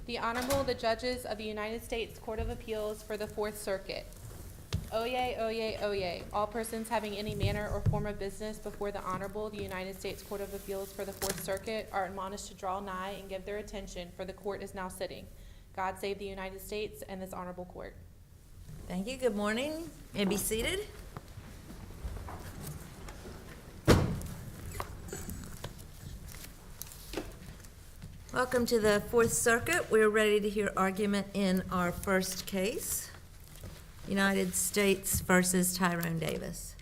The Honorable, the Judges of the United States Court of Appeals for the Fourth Circuit. Oyez, oyez, oyez. All persons having any manner or form of business before the Honorable, the United States Court of Appeals for the Fourth Circuit are admonished to draw nigh and give their attention, for the court is now sitting. God save the United States and this honorable court. Thank you. Good morning. You may be seated. Welcome to the Fourth Circuit. We're ready to hear argument in our first case, United States versus Tyrone Davis.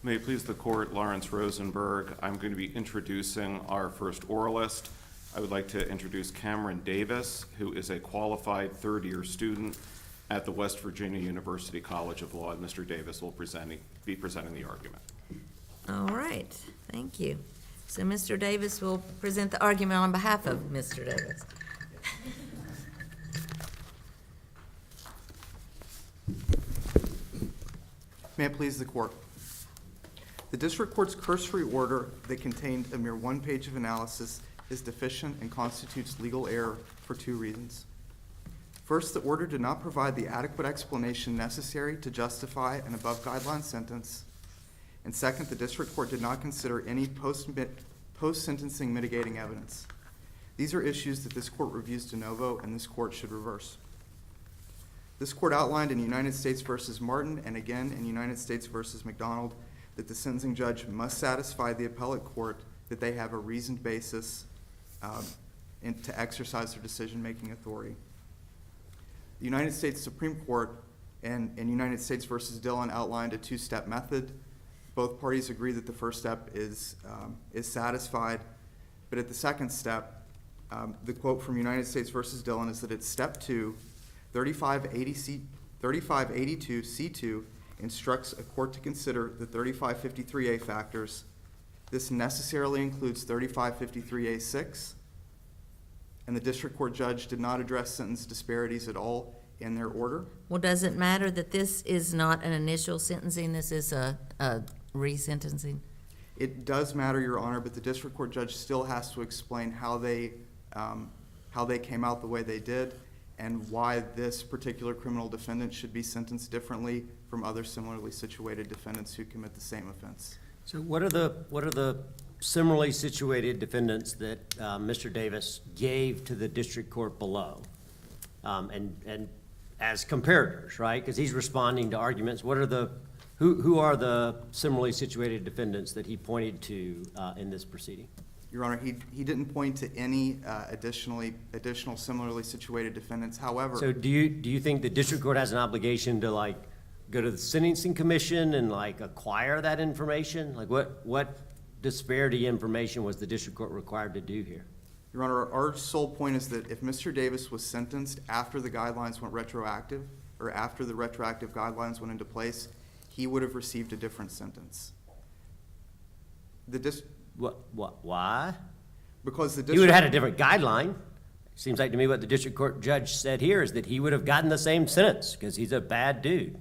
May it please the court, Lawrence Rosenberg. I'm going to be introducing our first oralist. I would like to introduce Cameron Davis, who is a qualified third-year student at the West Virginia University College of Law. And Mr. Davis will be presenting the argument. All right. Thank you. So Mr. Davis will present the argument on behalf of Mr. Davis. May it please the court. The district court's cursory order that contained a mere one page of analysis is deficient and constitutes legal error for two reasons. First, the order did not provide the adequate explanation necessary to justify an above-guideline sentence. And second, the district court did not consider any post-sentencing mitigating evidence. These are issues that this court reviews de novo and this court should reverse. This court outlined in United States versus Martin and again in United States versus McDonald that the sentencing judge must satisfy the appellate court that they have a reasoned basis to exercise their decision-making authority. The United States Supreme Court in United States versus Dillon outlined a two-step method. Both parties agree that the first step is satisfied, but at the second step, the quote from United States versus Dillon is that it's step 2, 3582C2 instructs a court to consider the 3553A factors. This necessarily includes 3553A6, and the district court judge did not address sentence disparities at all in their order. Well, does it matter that this is not an initial sentencing, this is a resentencing? It does matter, Your Honor, but the district court judge still has to explain how they came out the way they did and why this particular criminal defendant should be sentenced differently from other similarly situated defendants who commit the same offense. So what are the similarly situated defendants that Mr. Davis gave to the district court below, and as comparators, right? Because he's responding to arguments. What are who are the similarly situated defendants that he pointed to in this proceeding? Your Honor, he didn't point to any additional similarly situated defendants. However, So do you think the district court has an obligation to go to the sentencing commission and acquire that information? What disparity information was the district court required to do here? Your Honor, our sole point is that if Mr. Davis was sentenced after the guidelines went retroactive, or after the retroactive guidelines went into place, he would have received a different sentence. Why? Because the He would district... have had a different guideline. Seems like to me what the district court judge said here is that he would have gotten the same sentence because he's a bad dude.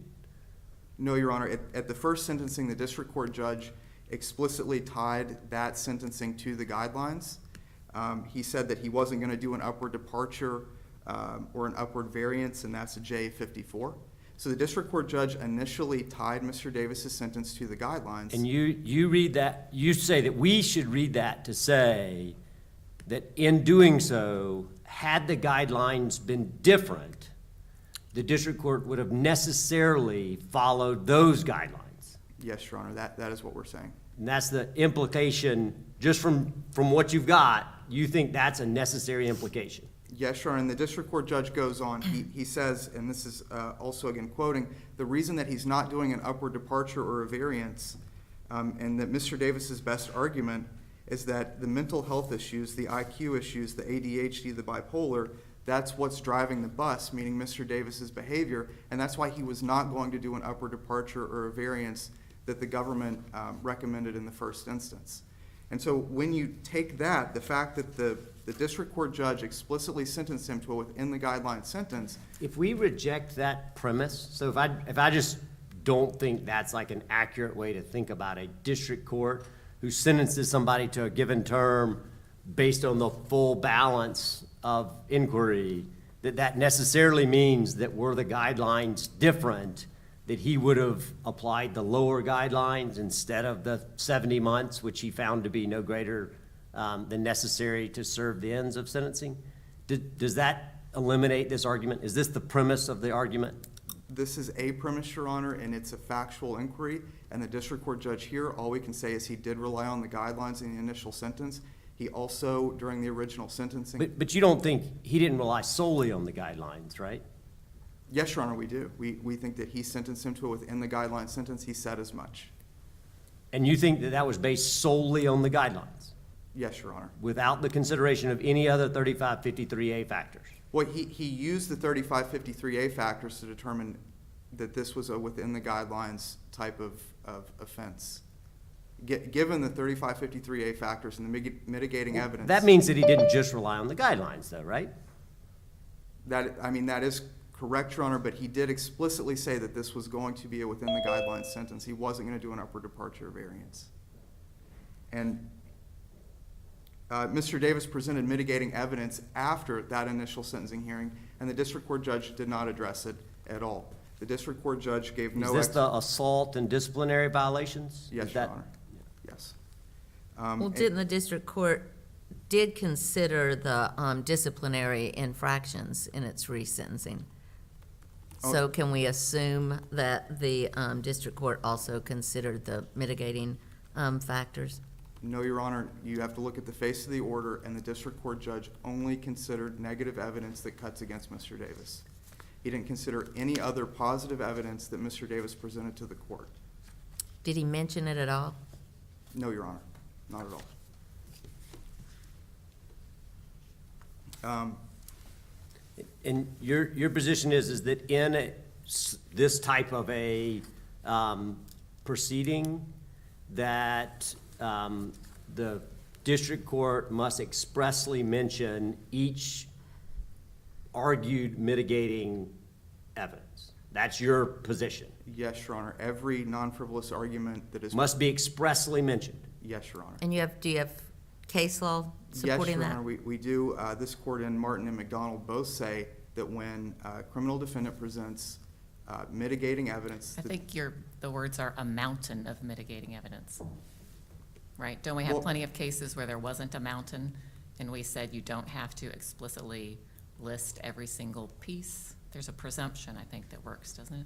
No, Your Honor. At the first sentencing, the district court judge explicitly tied that sentencing to the guidelines. He said that he wasn't going to do an upward departure or an upward variance, and that's a J54. So the district court judge initially tied Mr. Davis's sentence to the guidelines. And you read that, you say that we should read that to say that in doing so, had the guidelines been different, the district court would have necessarily followed those guidelines. Yes, Your Honor, that is what we're saying. And that's the implication, just from what you've got, you think that's a necessary implication. Yes, Your Honor, and the district court judge goes on. He says, and this is also again quoting, the reason that he's not doing an upward departure or a variance, and that Mr. Davis's best argument is that the mental health issues, the IQ issues, the ADHD, the bipolar, that's what's driving the bus, meaning Mr. Davis's behavior, and that's why he was not going to do an upward departure or a variance that the government recommended in the first instance. And so when you take that, the fact that the district court judge explicitly sentenced him to a within the guideline sentence. If we reject that premise, so if I just don't think that's like an accurate way to think about a district court who sentences somebody to a given term based on the full balance of inquiry, that necessarily means that were the guidelines different, that he would have applied the lower guidelines instead of the 70 months, which he found to be no greater than necessary to serve the ends of sentencing? Does that eliminate this argument? Is this the premise of the argument? This is a premise, Your Honor, and it's a factual inquiry, and the district court judge here, all we can say is he did rely on the guidelines in the initial sentence. He also, during the original sentencing. But you don't think he didn't rely solely on the guidelines, right? Yes, Your Honor, we do. We think that he sentenced him to a within the guideline sentence. He said as much. And you think that that was based solely on the guidelines, Yes, Your Honor. without the consideration of any other 3553A factors? Well, he used the 3553A factors to determine that this was a within the guidelines type of offense. Given the 3553A factors and the mitigating evidence. That means that he didn't just rely on the guidelines, though, right? That is correct, Your Honor, but he did explicitly say that this was going to be a within the guidelines sentence. He wasn't going to do an upward departure variance. And Mr. Davis presented mitigating evidence after that initial sentencing hearing, and the district court judge did not address it at all. The district court judge gave no. Is this the assault and disciplinary violations? Yes, Is Your that- Honor. Yes. Well, didn't the district court did consider the disciplinary infractions in its resentencing? So can we assume that the district court also considered the mitigating factors? No, Your Honor, you have to look at the face of the order, and the district court judge only considered negative evidence that cuts against Mr. Davis. He didn't consider any other positive evidence that Mr. Davis presented to the court. Did he mention it at all? No, Your Honor, not at all. And your position is that in this type of a proceeding, that the district court must expressly mention each argued mitigating evidence. That's your position. Yes, Your Honor, every non-frivolous argument that is. Must be expressly mentioned. Yes, Your Honor. And do you have case law supporting Yes, that? Your Honor, we do. This court and Martin and McDonald both say that when a criminal defendant presents mitigating evidence. I think the words are a mountain of mitigating evidence, right? Don't we have Well- plenty of cases where there wasn't a mountain, and we said you don't have to explicitly list every single piece? There's a presumption, I think, that works, doesn't it?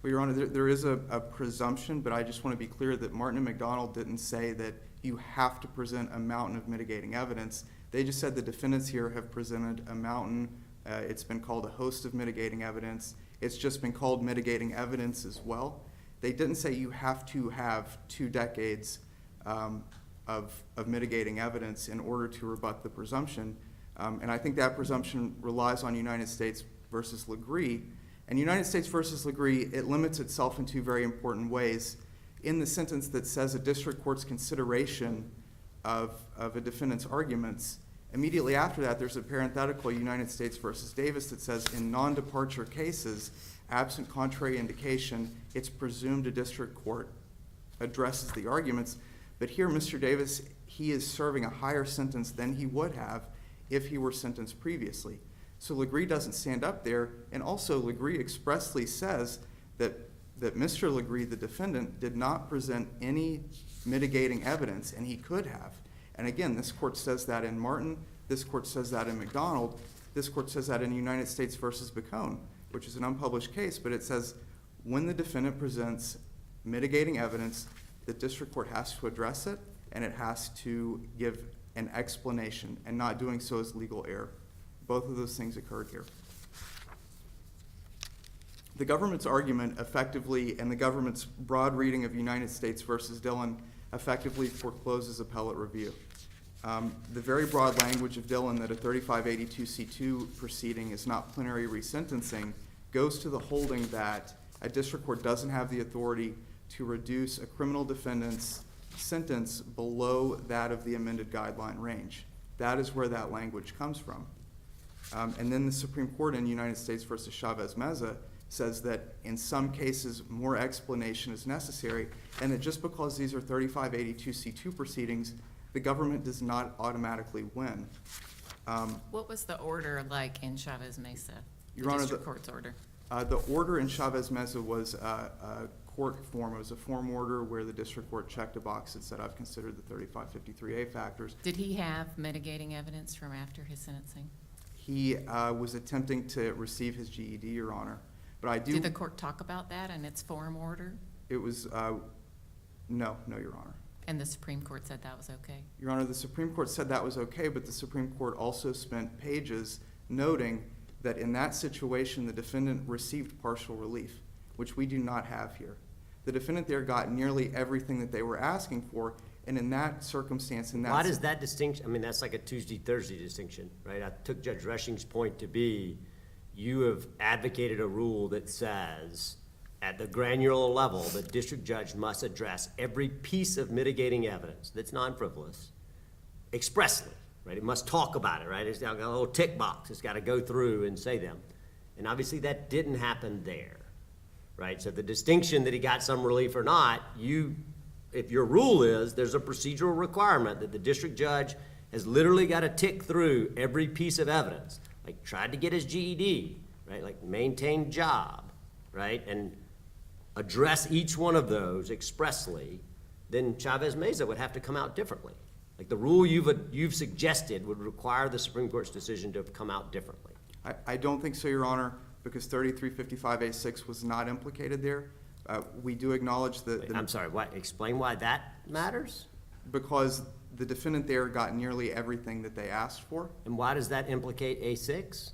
Well, Your Honor, there is a presumption, but I just want to be clear that Martin and McDonald didn't say that you have to present a mountain of mitigating evidence. They just said the defendants here have presented a mountain. It's been called a host of mitigating evidence. It's just been called mitigating evidence as well. They didn't say you have to have 2 decades of mitigating evidence in order to rebut the presumption. And I think that presumption relies on United States versus Legree. And United States versus Legree, it limits itself in 2 very important ways. In the sentence that says a district court's consideration of a defendant's arguments, immediately after that, there's a parenthetical, United States versus Davis, that says in non-departure cases, absent contrary indication, it's presumed a district court addresses the arguments. But here, Mr. Davis, he is serving a higher sentence than he would have if he were sentenced previously. So Legree doesn't stand up there, and also Legree expressly says that Mr. Legree, the defendant, did not present any mitigating evidence, and he could have. And again, this court says that in Martin, this court says that in McDonald, this court says that in United States versus Bacone, which is an unpublished case, but it says when the defendant presents mitigating evidence, the district court has to address it, and it has to give an explanation, and not doing so is legal error. Both of those things occurred here. The government's argument effectively, and the government's broad reading of United States versus Dillon, effectively forecloses appellate review. The very broad language of Dillon that a 3582C2 proceeding is not plenary resentencing goes to the holding that a district court doesn't have the authority to reduce a criminal defendant's sentence below that of the amended guideline range. That is where that language comes from. And then the Supreme Court in United States versus Chavez Meza says that in some cases, more explanation is necessary, and that just because these are 3582C2 proceedings, the government does not automatically win. What was the order like in Chavez Mesa? Your The Honor, district the- court's order? The order in Chavez Mesa was a court form. It was a form order where the district court checked a box that said, I've considered the 3553A factors. Did he have mitigating evidence from after his sentencing? He was attempting to receive his GED, Your Honor. But I do. Did the court talk about that in its form order? It was, no, Your Honor. And the Supreme Court said that was okay? Your Honor, the Supreme Court said that was okay, but the Supreme Court also spent pages noting that in that situation, the defendant received partial relief, which we do not have here. The defendant there got nearly everything that they were asking for, and in that circumstance, Why does that distinction, I mean, that's like a Tuesday-Thursday distinction, right? I took Judge Rushing's point to be, you have advocated a rule that says, at the granular level, the district judge must address every piece of mitigating evidence that's non-frivolous expressly, right? It must talk about it, right? It's got a little tick box. It's got to go through and say them. And obviously, that didn't happen there, right? So the distinction that he got some relief or not, if your rule is there's a procedural requirement that the district judge has literally got to tick through every piece of evidence, like tried to get his GED, right? Like maintain job, right? And address each one of those expressly, then Chavez Mesa would have to come out differently. Like the rule you've suggested would require the Supreme Court's decision to have come out differently. I don't think so, Your Honor, because 3355A6 was not implicated there. We do acknowledge that. I'm sorry, explain why that matters? Because the defendant there got nearly everything that they asked for, And why does that implicate A6?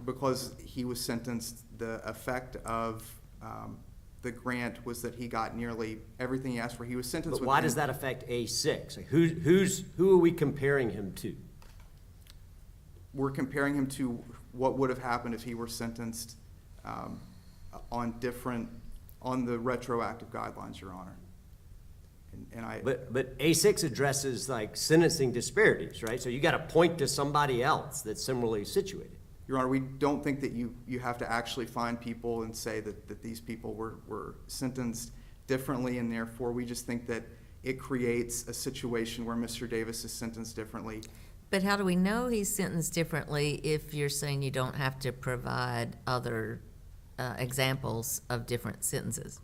because he was sentenced, the effect of the grant was that he got nearly everything he asked for. He was sentenced But with. why does that affect A6? Like who are we comparing him to? We're comparing him to what would have happened if he were sentenced on the retroactive guidelines, Your Honor. And I. But A6 addresses like sentencing disparities, right? So you got to point to somebody else that's similarly situated. Your Honor, we don't think that you have to actually find people and say that these people were sentenced differently, and therefore we just think that it creates a situation where Mr. Davis is sentenced differently. But how do we know he's sentenced differently if you're saying you don't have to provide other examples of different sentences?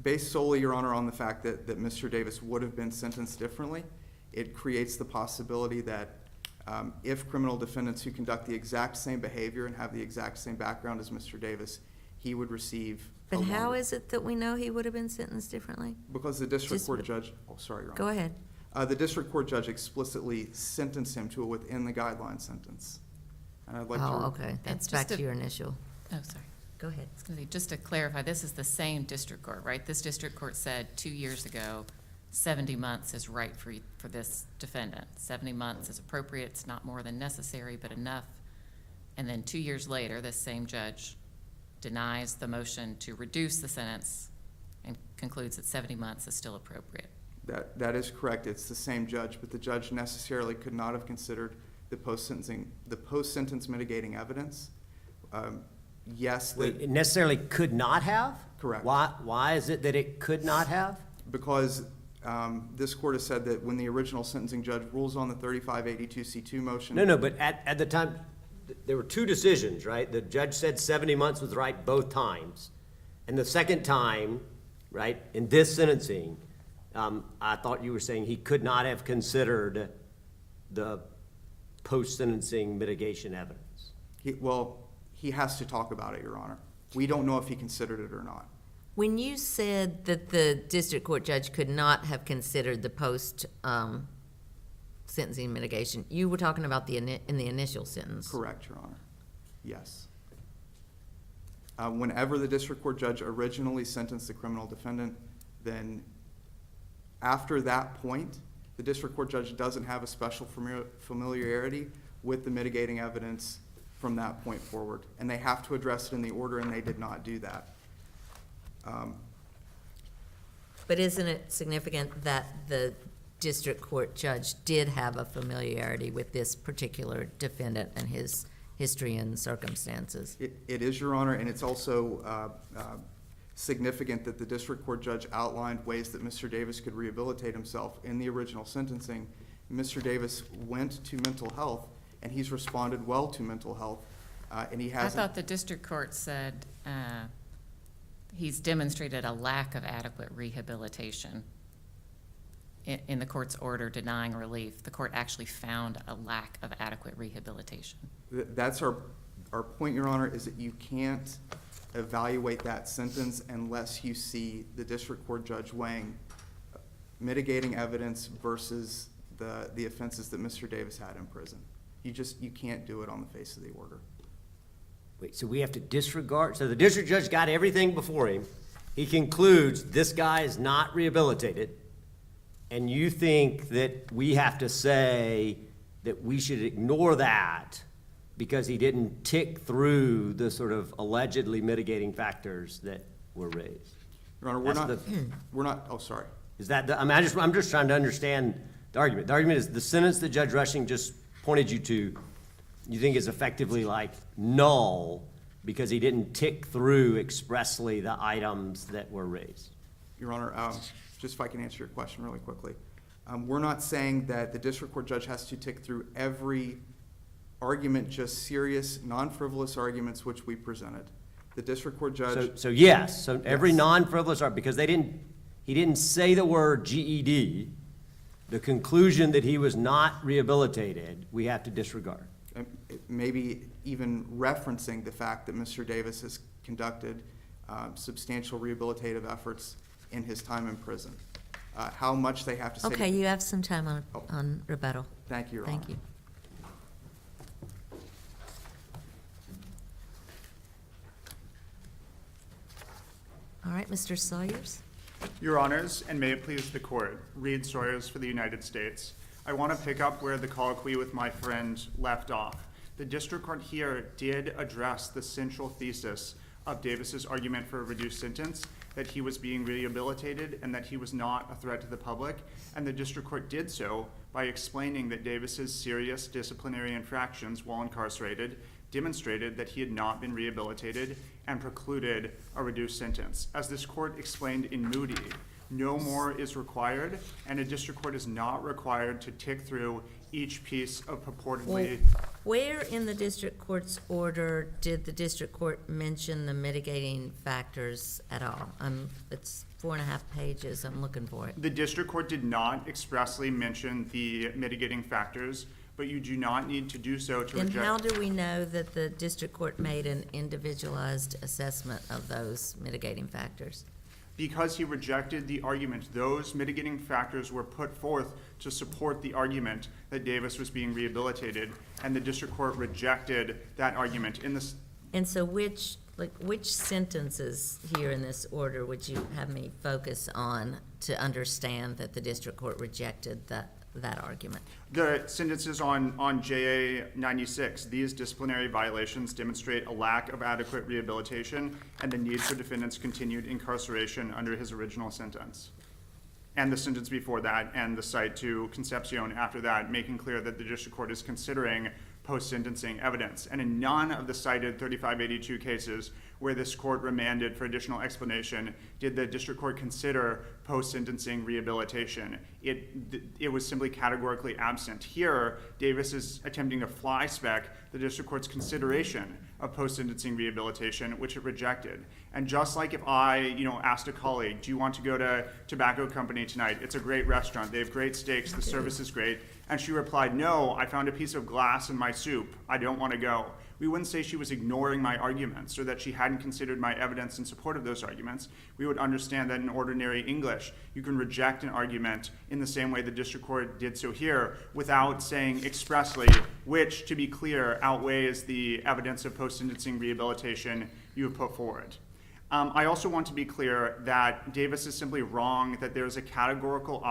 Based solely, Your Honor, on the fact that Mr. Davis would have been sentenced differently, it creates the possibility that if criminal defendants who conduct the exact same behavior and have the exact same background as Mr. Davis, he would receive. But how is it that we know he would have been sentenced differently? Because the district Just- court judge, oh, sorry, Your Honor. Go ahead. The district court judge explicitly sentenced him to a within the guideline sentence. And I'd like to. Oh, okay, that's just back to to- your initial. Oh, sorry. Go ahead. I was gonna say, just to clarify, this is the same district court, right? This district court said 2 years ago, 70 months is right for this defendant. 70 months is appropriate, it's not more than necessary, but enough. And then 2 years later, this same judge denies the motion to reduce the sentence and concludes that 70 months is still appropriate. That is correct. It's the same judge, but the judge necessarily could not have considered the post-sentence mitigating evidence. Yes, Wait, it necessarily could not have? Correct. Why is it that it could not have? because this court has said that when the original sentencing judge rules on the 3582C2 motion. No, but at the time, there were two decisions, right? The judge said 70 months was right both times. And the second time, right, in this sentencing, I thought you were saying he could not have considered the post-sentencing mitigation evidence. He has to talk about it, Your Honor. We don't know if he considered it or not. When you said that the district court judge could not have considered the sentencing mitigation, you were talking about in the initial sentence. Correct, Your Honor. Yes. Whenever the district court judge originally sentenced the criminal defendant, then after that point, the district court judge doesn't have a special familiarity with the mitigating evidence from that point forward. And they have to address it in the order, and they did not do that. But isn't it significant that the district court judge did have a familiarity with this particular defendant and his history and circumstances. It is, Your Honor, and it's also significant that the district court judge outlined ways that Mr. Davis could rehabilitate himself in the original sentencing. Mr. Davis went to mental health, and he's responded well to mental health, and he I hasn't. thought the district court said he's demonstrated a lack of adequate rehabilitation. In the court's order denying relief, the court actually found a lack of adequate rehabilitation. That's our point, Your Honor, is that you can't evaluate that sentence unless you see the district court judge weighing mitigating evidence versus the offenses that Mr. Davis had in prison. You can't do it on the face of the order. Wait, so we have to disregard, so the district judge got everything before him. He concludes this guy is not rehabilitated, and you think that we have to say that we should ignore that because he didn't tick through the sort of allegedly mitigating factors that were raised? Your Honor, we're not, oh, sorry. Is that, I'm just trying to understand the argument. The argument is the sentence that Judge Rushing just pointed you to, you think is effectively like null because he didn't tick through expressly the items that were raised? Your Honor, just if I can answer your question really quickly. We're not saying that the district court judge has to tick through every argument, just serious, non-frivolous arguments which we presented. The district court judge. So yes, so every Yes. non-frivolous argument, because he didn't say the word GED, the conclusion that he was not rehabilitated, we have to disregard. Maybe even referencing the fact that Mr. Davis has conducted substantial rehabilitative efforts in his time in prison. How much they have to say. Okay, you have some time on rebuttal. Thank you, Your Honor. Thank you. All right, Mr. Sawyers? Your Honors, and may it please the Court, Reed Sawyers for the United States. I want to pick up where the colloquy with my friend left off. The district court here did address the central thesis of Davis's argument for a reduced sentence, that he was being rehabilitated and that he was not a threat to the public, and the district court did so by explaining that Davis's serious disciplinary infractions while incarcerated demonstrated that he had not been rehabilitated and precluded a reduced sentence. As this court explained in Moody, no more is required, and a district court is not required to tick through each piece of purportedly. Where in the district court's order did the district court mention the mitigating factors at all? It's 4.5 pages, I'm looking for it. The district court did not expressly mention the mitigating factors, but you do not need to do so to Then reject. how do we know that the district court made an individualized assessment of those mitigating factors? Because he rejected the argument, those mitigating factors were put forth to support the argument that Davis was being rehabilitated, and the district court rejected that argument in this. And so which sentences here in this order would you have me focus on to understand that the district court rejected that argument? The sentences on JA 96, these disciplinary violations demonstrate a lack of adequate rehabilitation and the need for defendant's continued incarceration under his original sentence. And the sentence before that, and the cite to Concepcion after that, making clear that the district court is considering post-sentencing evidence. And in none of the cited 3582 cases where this court remanded for additional explanation did the district court consider post-sentencing rehabilitation. It was simply categorically absent. Here, Davis is attempting to fly-spec the district court's consideration of post-sentencing rehabilitation, which it rejected. And just like if I, asked a colleague, do you want to go to Tobacco Company tonight? It's a great restaurant. They have great steaks. The service is great. And she replied, no, I found a piece of glass in my soup. I don't want to go. We wouldn't say she was ignoring my arguments or that she hadn't considered my evidence in support of those arguments. We would understand that in ordinary English, you can reject an argument in the same way the district court did so here without saying expressly which, to be clear, outweighs the evidence of post-sentencing rehabilitation you have put forward. I also want to be clear that Davis is simply wrong that there is a categorical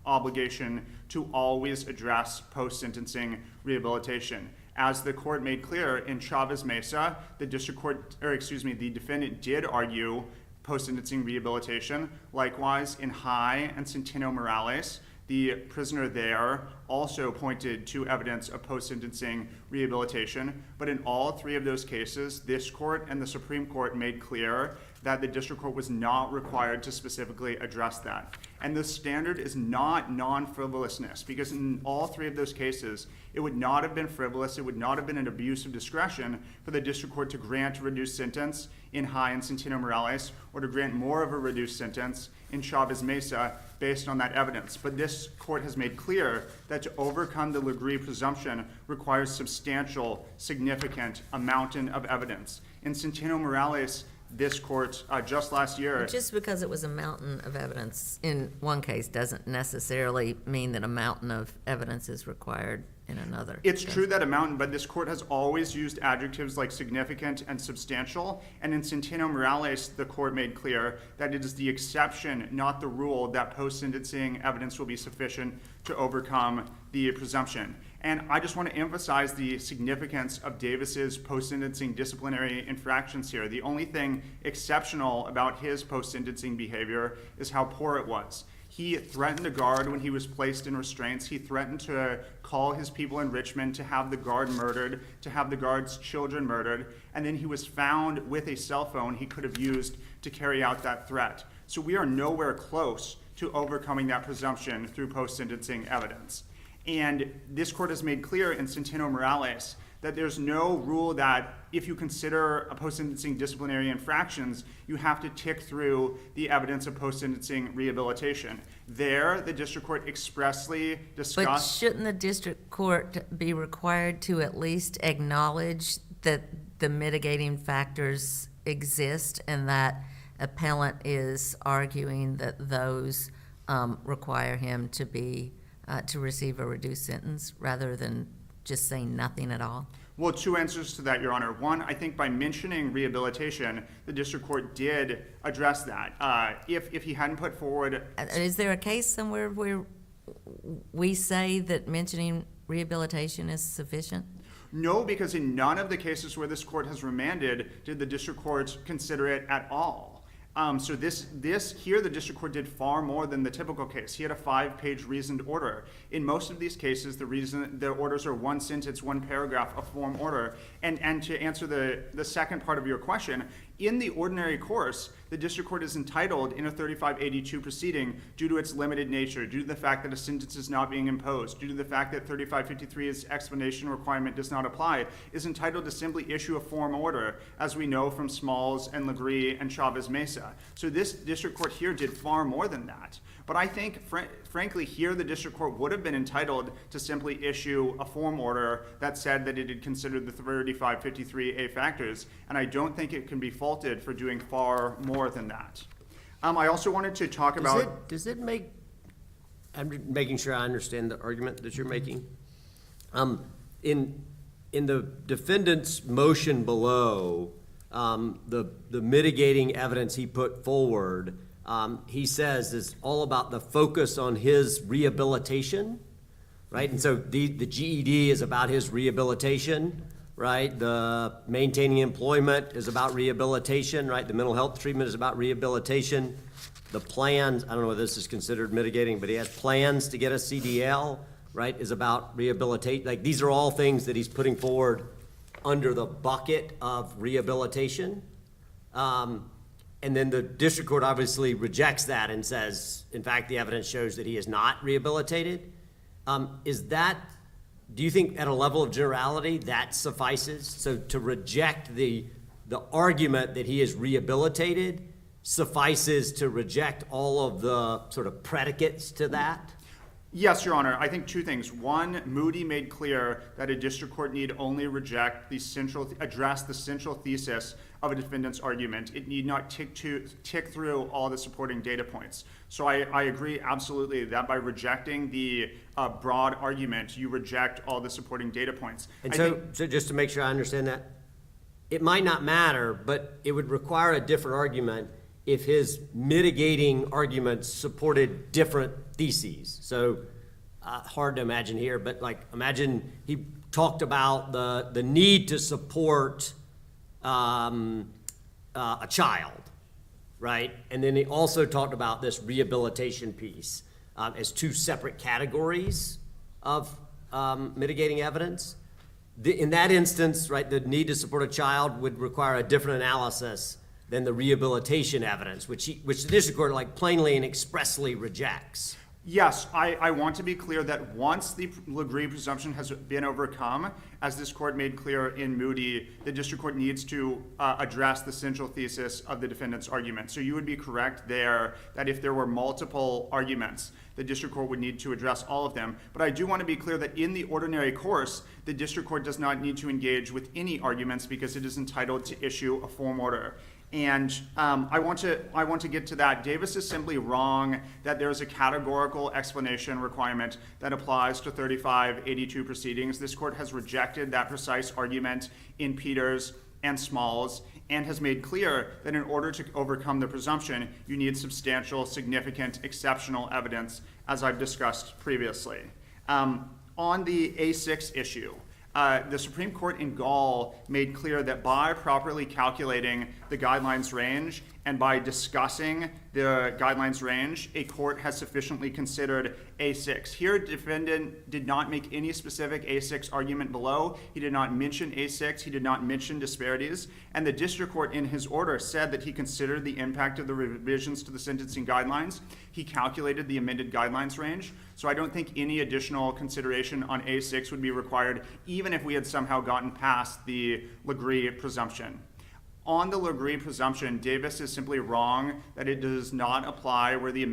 obligation to always address post-sentencing rehabilitation. As the court made clear in Chavez Mesa, the defendant did argue post-sentencing rehabilitation. Likewise, in High and Centeno Morales, The prisoner there also pointed to evidence of post-sentencing rehabilitation, but in all three of those cases, this court and the Supreme Court made clear that the district court was not required to specifically address that. And the standard is not non-frivolousness, because in all three of those cases, it would not have been frivolous, it would not have been an abuse of discretion for the district court to grant a reduced sentence in High and Centeno Morales, or to grant more of a reduced sentence in Chavez Mesa based on that evidence. But this court has made clear that to overcome the Legree presumption requires substantial, significant, a mountain of evidence. In Centeno Morales, this court, just last year. Just because it was a mountain of evidence in one case doesn't necessarily mean that a mountain of evidence is required in another. It's true that a mountain, but this court has always used adjectives like significant and substantial. And in Centeno Morales, the court made clear that it is the exception, not the rule, that post-sentencing evidence will be sufficient to overcome the presumption. And I just want to emphasize the significance of Davis's post-sentencing disciplinary infractions here. The only thing exceptional about his post-sentencing behavior is how poor it was. He threatened a guard when he was placed in restraints. He threatened to call his people in Richmond to have the guard murdered, to have the guard's children murdered, and then he was found with a cell phone he could have used to carry out that threat. So we are nowhere close to overcoming that presumption through post-sentencing evidence. And this court has made clear in Centeno Morales that there's no rule that if you consider a post-sentencing disciplinary infractions, you have to tick through the evidence of post-sentencing rehabilitation. There, the district court expressly But discussed. shouldn't the district court be required to at least acknowledge that the mitigating factors exist and that appellant is arguing that those require him to be, to receive a reduced sentence rather than just saying nothing at all? Well, two answers to that, Your Honor. One, I think by mentioning rehabilitation, the district court did address that. If he hadn't put forward. Is there a case somewhere where we say that mentioning rehabilitation is sufficient? No, because in none of the cases where this court has remanded did the district court consider it at all. So here the district court did far more than the typical case. He had a 5-page reasoned order. In most of these cases, the orders are one sentence, one paragraph, a form order. And to answer the second part of your question, in the ordinary course, the district court is entitled in a 3582 proceeding due to its limited nature, due to the fact that a sentence is not being imposed, due to the fact that 3553's explanation requirement does not apply, is entitled to simply issue a form order, as we know from Smalls and Legree and Chavez Mesa. So this district court here did far more than that. But I think, frankly, here the district court would have been entitled to simply issue a form order that said that it had considered the 3553A factors, and I don't think it can be faulted for doing far more than that. I also wanted to talk about. Does it make, I'm making sure I understand the argument that you're making. In the defendant's motion below, the mitigating evidence he put forward, he says is all about the focus on his rehabilitation, right? And so the GED is about his rehabilitation, right? The maintaining employment is about rehabilitation, right? The mental health treatment is about rehabilitation. The plans, I don't know whether this is considered mitigating, but he has plans to get a CDL, right, is about rehabilitate. Like, these are all things that he's putting forward under the bucket of rehabilitation. And then the district court obviously rejects that and says, in fact, the evidence shows that he is not rehabilitated. Do you think at a level of generality that suffices? So to reject the argument that he is rehabilitated suffices to reject all of the sort of predicates to that? Yes, Your Honor. I think two things. One, Moody made clear that a district court need only address the central thesis of a defendant's argument. It need not tick through all the supporting data points. So I agree absolutely that by rejecting the broad argument, you reject all the supporting data points. And so just to make sure I understand that, it might not matter, but it would require a different argument if his mitigating arguments supported different theses. So hard to imagine here, but like imagine he talked about the need to support a child, right? And then he also talked about this rehabilitation piece. as two separate categories of mitigating evidence. In that instance, right, the need to support a child would require a different analysis than the rehabilitation evidence, which the district court like plainly and expressly rejects. Yes, I want to be clear that once the Legree presumption has been overcome, as this court made clear in Moody, the district court needs to address the central thesis of the defendant's argument. So you would be correct there that if there were multiple arguments, the district court would need to address all of them. But I do want to be clear that in the ordinary course, the district court does not need to engage with any arguments because it is entitled to issue a form order. And I want to get to that. Davis is simply wrong that there is a categorical explanation requirement that applies to 3582 proceedings. This court has rejected that precise argument in Peters and Smalls and has made clear that in order to overcome the presumption, you need substantial, significant, exceptional evidence, as I've discussed previously. On the A6 issue, the Supreme Court in Gall made clear that by properly calculating the guidelines range and by discussing the guidelines range, a court has sufficiently considered A6. Here, defendant did not make any specific A6 argument below. He did not mention A6. He did not mention disparities. And the district court in his order said that he considered the impact of the revisions to the sentencing guidelines. He calculated the amended guidelines range. So I don't think any additional consideration on A6 would be required, even if we had somehow gotten past the Legree presumption. On the Legree presumption, Davis is simply wrong that it does not apply where the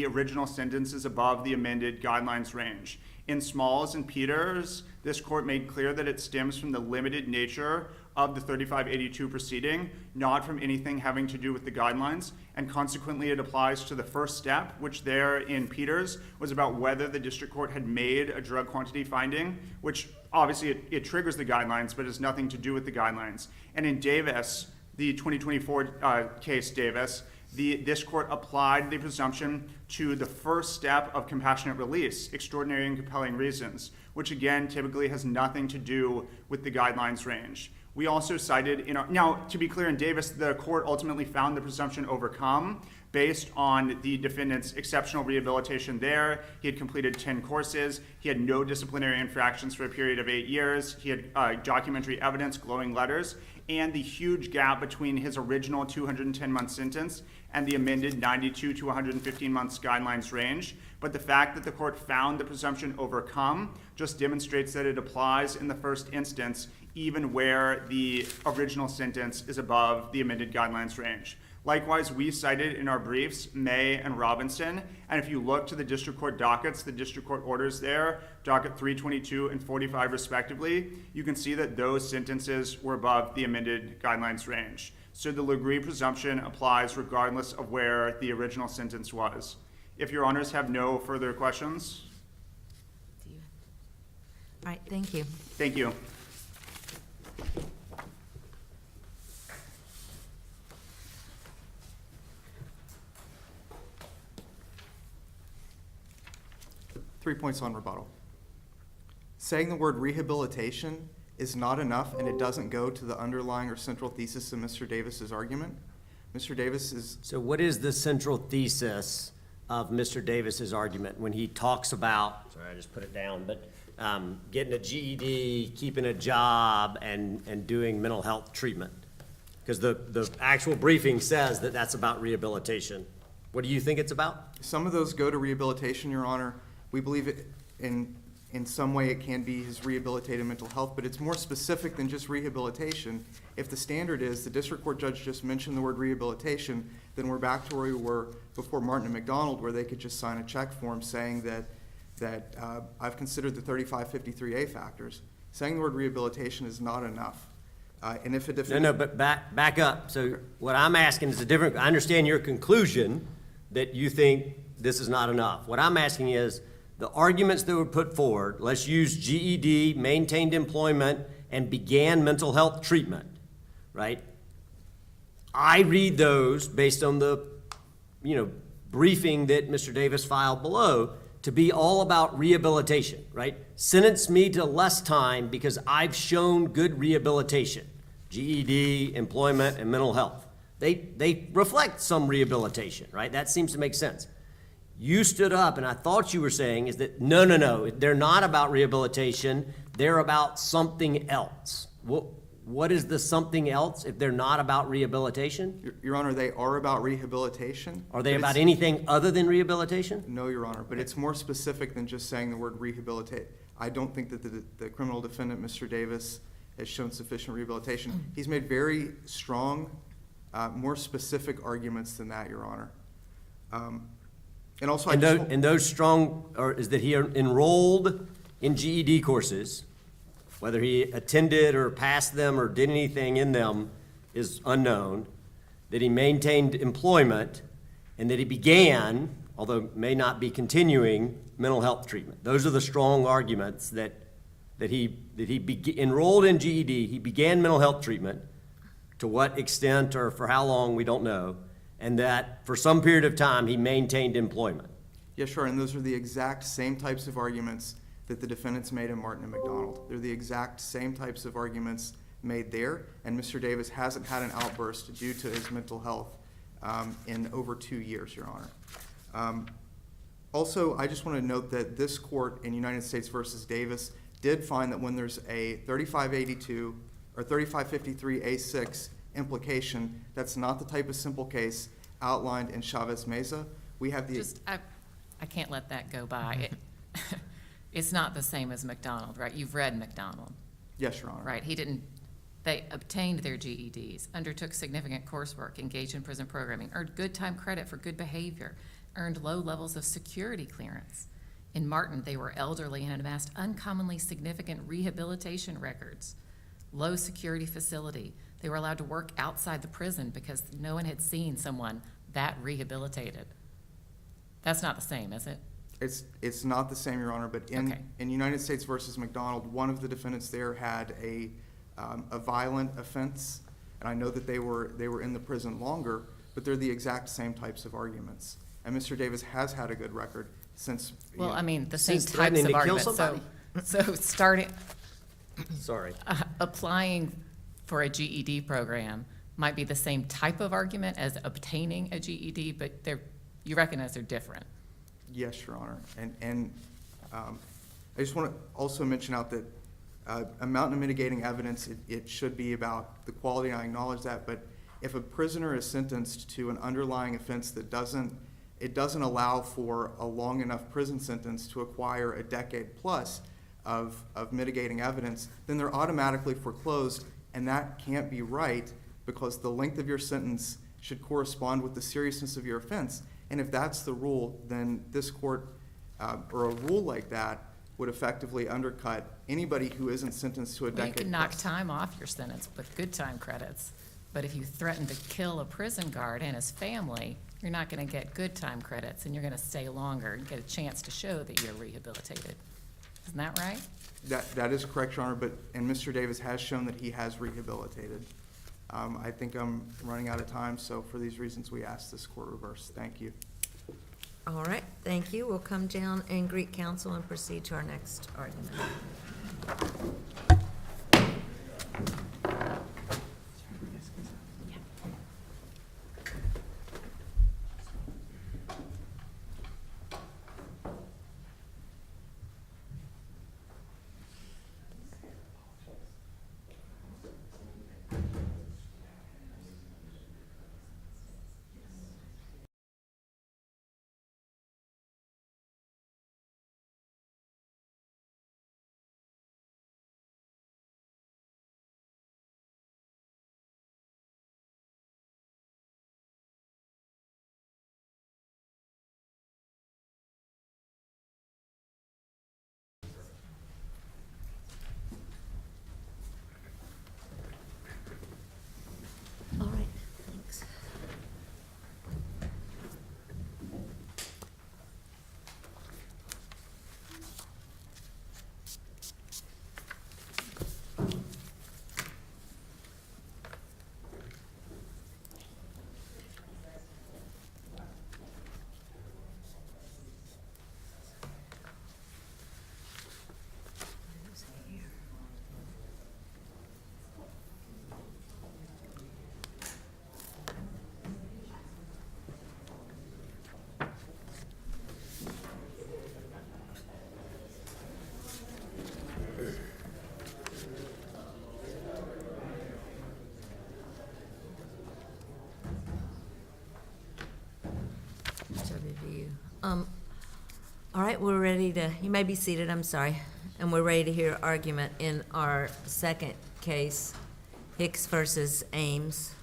original sentence is above the amended guidelines range. In Smalls and Peters, this court made clear that it stems from the limited nature of the 3582 proceeding, not from anything having to do with the guidelines, and consequently it applies to the first step, which there in Peters was about whether the district court had made a drug quantity finding, which obviously it triggers the guidelines, but has nothing to do with the guidelines. And in Davis, the 2024 case Davis, this court applied the presumption to the first step of compassionate release, extraordinary and compelling reasons, which again typically has nothing to do with the guidelines range. We also cited now to be clear, in Davis, the court ultimately found the presumption overcome based on the defendant's exceptional rehabilitation there. He had completed 10 courses. He had no disciplinary infractions for a period of 8 years. He had documentary evidence, glowing letters, and the huge gap between his original 210-month sentence and the amended 92 to 115 months guidelines range. But the fact that the court found the presumption overcome just demonstrates that it applies in the first instance, even where the original sentence is above the amended guidelines range. Likewise, we cited in our briefs May and Robinson, and if you look to the district court dockets, the district court orders there, docket 322 and 45 respectively, you can see that those sentences were above the amended guidelines range. So the Legree presumption applies regardless of where the original sentence was. If your honors have no further questions. All right, thank you. Thank you. Three points on rebuttal. Saying the word rehabilitation is not enough, and it doesn't go to the underlying or central thesis of Mr. Davis's argument. Mr. Davis is... So what is the central thesis of Mr. Davis's argument when he talks about, sorry, I just put it down, but getting a GED, keeping a job, and doing mental health treatment? Because the actual briefing says that that's about rehabilitation. What do you think it's about? Some of those go to rehabilitation, Your Honor. We believe it in some way it can be his rehabilitative mental health, but it's more specific than just rehabilitation. If the standard is the district court judge just mentioned the word rehabilitation, then we're back to where we were before Martin and McDonald, where they could just sign a check form saying that I've considered the 3553A factors. Saying the word rehabilitation is not enough. And if a defendant... No, but back up. So what I'm asking is I understand your conclusion that you think this is not enough. What I'm asking is, the arguments that were put forward, let's use GED, maintained employment, and began mental health treatment, right? I read those based on the, briefing that Mr. Davis filed below to be all about rehabilitation, right? Sentence me to less time because I've shown good rehabilitation. GED, employment, and mental health. They reflect some rehabilitation, right? That seems to make sense. You stood up, and I thought you were saying is that, no, they're not about rehabilitation, they're about something else. What is the something else if they're not about rehabilitation? Your Honor, they are about rehabilitation. Are they but about it's- anything other than rehabilitation? No, Your Honor, but it's more specific than just saying the word rehabilitate. I don't think that the criminal defendant, Mr. Davis, has shown sufficient rehabilitation. He's made very strong, more specific arguments than that, Your Honor. And also, I And just. those, and those strong, or is that he enrolled in GED courses, whether he attended or passed them or did anything in them is unknown, that he maintained employment, and that he began, although may not be continuing, mental health treatment. Those are the strong arguments that he enrolled in GED, he began mental health treatment, to what extent or for how long, we don't know, and that for some period of time, he maintained employment. Yes, sure, and those are the exact same types of arguments that the defendants made in Martin and McDonald. They're the exact same types of arguments made there, and Mr. Davis hasn't had an outburst due to his mental health in over 2 years, Your Honor. Also, I just want to note that this court in United States versus Davis did find that when there's a 3582 or 3553A6 implication, that's not the type of simple case outlined in Chavez Meza. We have the. I can't let that go by. It's not the same as McDonald, right? You've read McDonald, Yes, Your Honor. right? They obtained their GEDs, undertook significant coursework, engaged in prison programming, earned good time credit for good behavior, earned low levels of security clearance. In Martin, they were elderly and had amassed uncommonly significant rehabilitation records, low security facility. They were allowed to work outside the prison because no one had seen someone that rehabilitated. That's not the same, is it? It's not the same, Your Honor, but Okay. in United States versus McDonald, one of the defendants there had a violent offense, and I know that they were in the prison longer, but they're the exact same types of arguments. And Mr. Davis has had a good record since. Well, I mean, the same Since types threatening of to kill arguments. somebody. So starting, Sorry. applying for a GED program might be the same type of argument as obtaining a GED, but you recognize they're different. Yes, Your Honor. And I just want to also mention out that amount of mitigating evidence, it should be about the quality, and I acknowledge that, but if a prisoner is sentenced to an underlying offense that doesn't allow for a long enough prison sentence to acquire a decade plus of mitigating evidence, then they're automatically foreclosed, and that can't be right because the length of your sentence should correspond with the seriousness of your offense. And if that's the rule, then this court, or a rule like that, would effectively undercut anybody who isn't sentenced to a Well, decade. you can knock plus. time off your sentence with good time credits, but if you threaten to kill a prison guard and his family, you're not gonna get good time credits, and you're gonna stay longer and get a chance to show that you're rehabilitated. Isn't that right? That is correct, Your Honor, and Mr. Davis has shown that he has rehabilitated. I think I'm running out of time, so for these reasons, we ask this court reverse. Thank you. All right, thank you. We'll come down and greet counsel and proceed to our next argument. All right, we're ready to, you may be seated, I'm sorry. And we're ready to hear argument in our second case, Hicks versus Ames.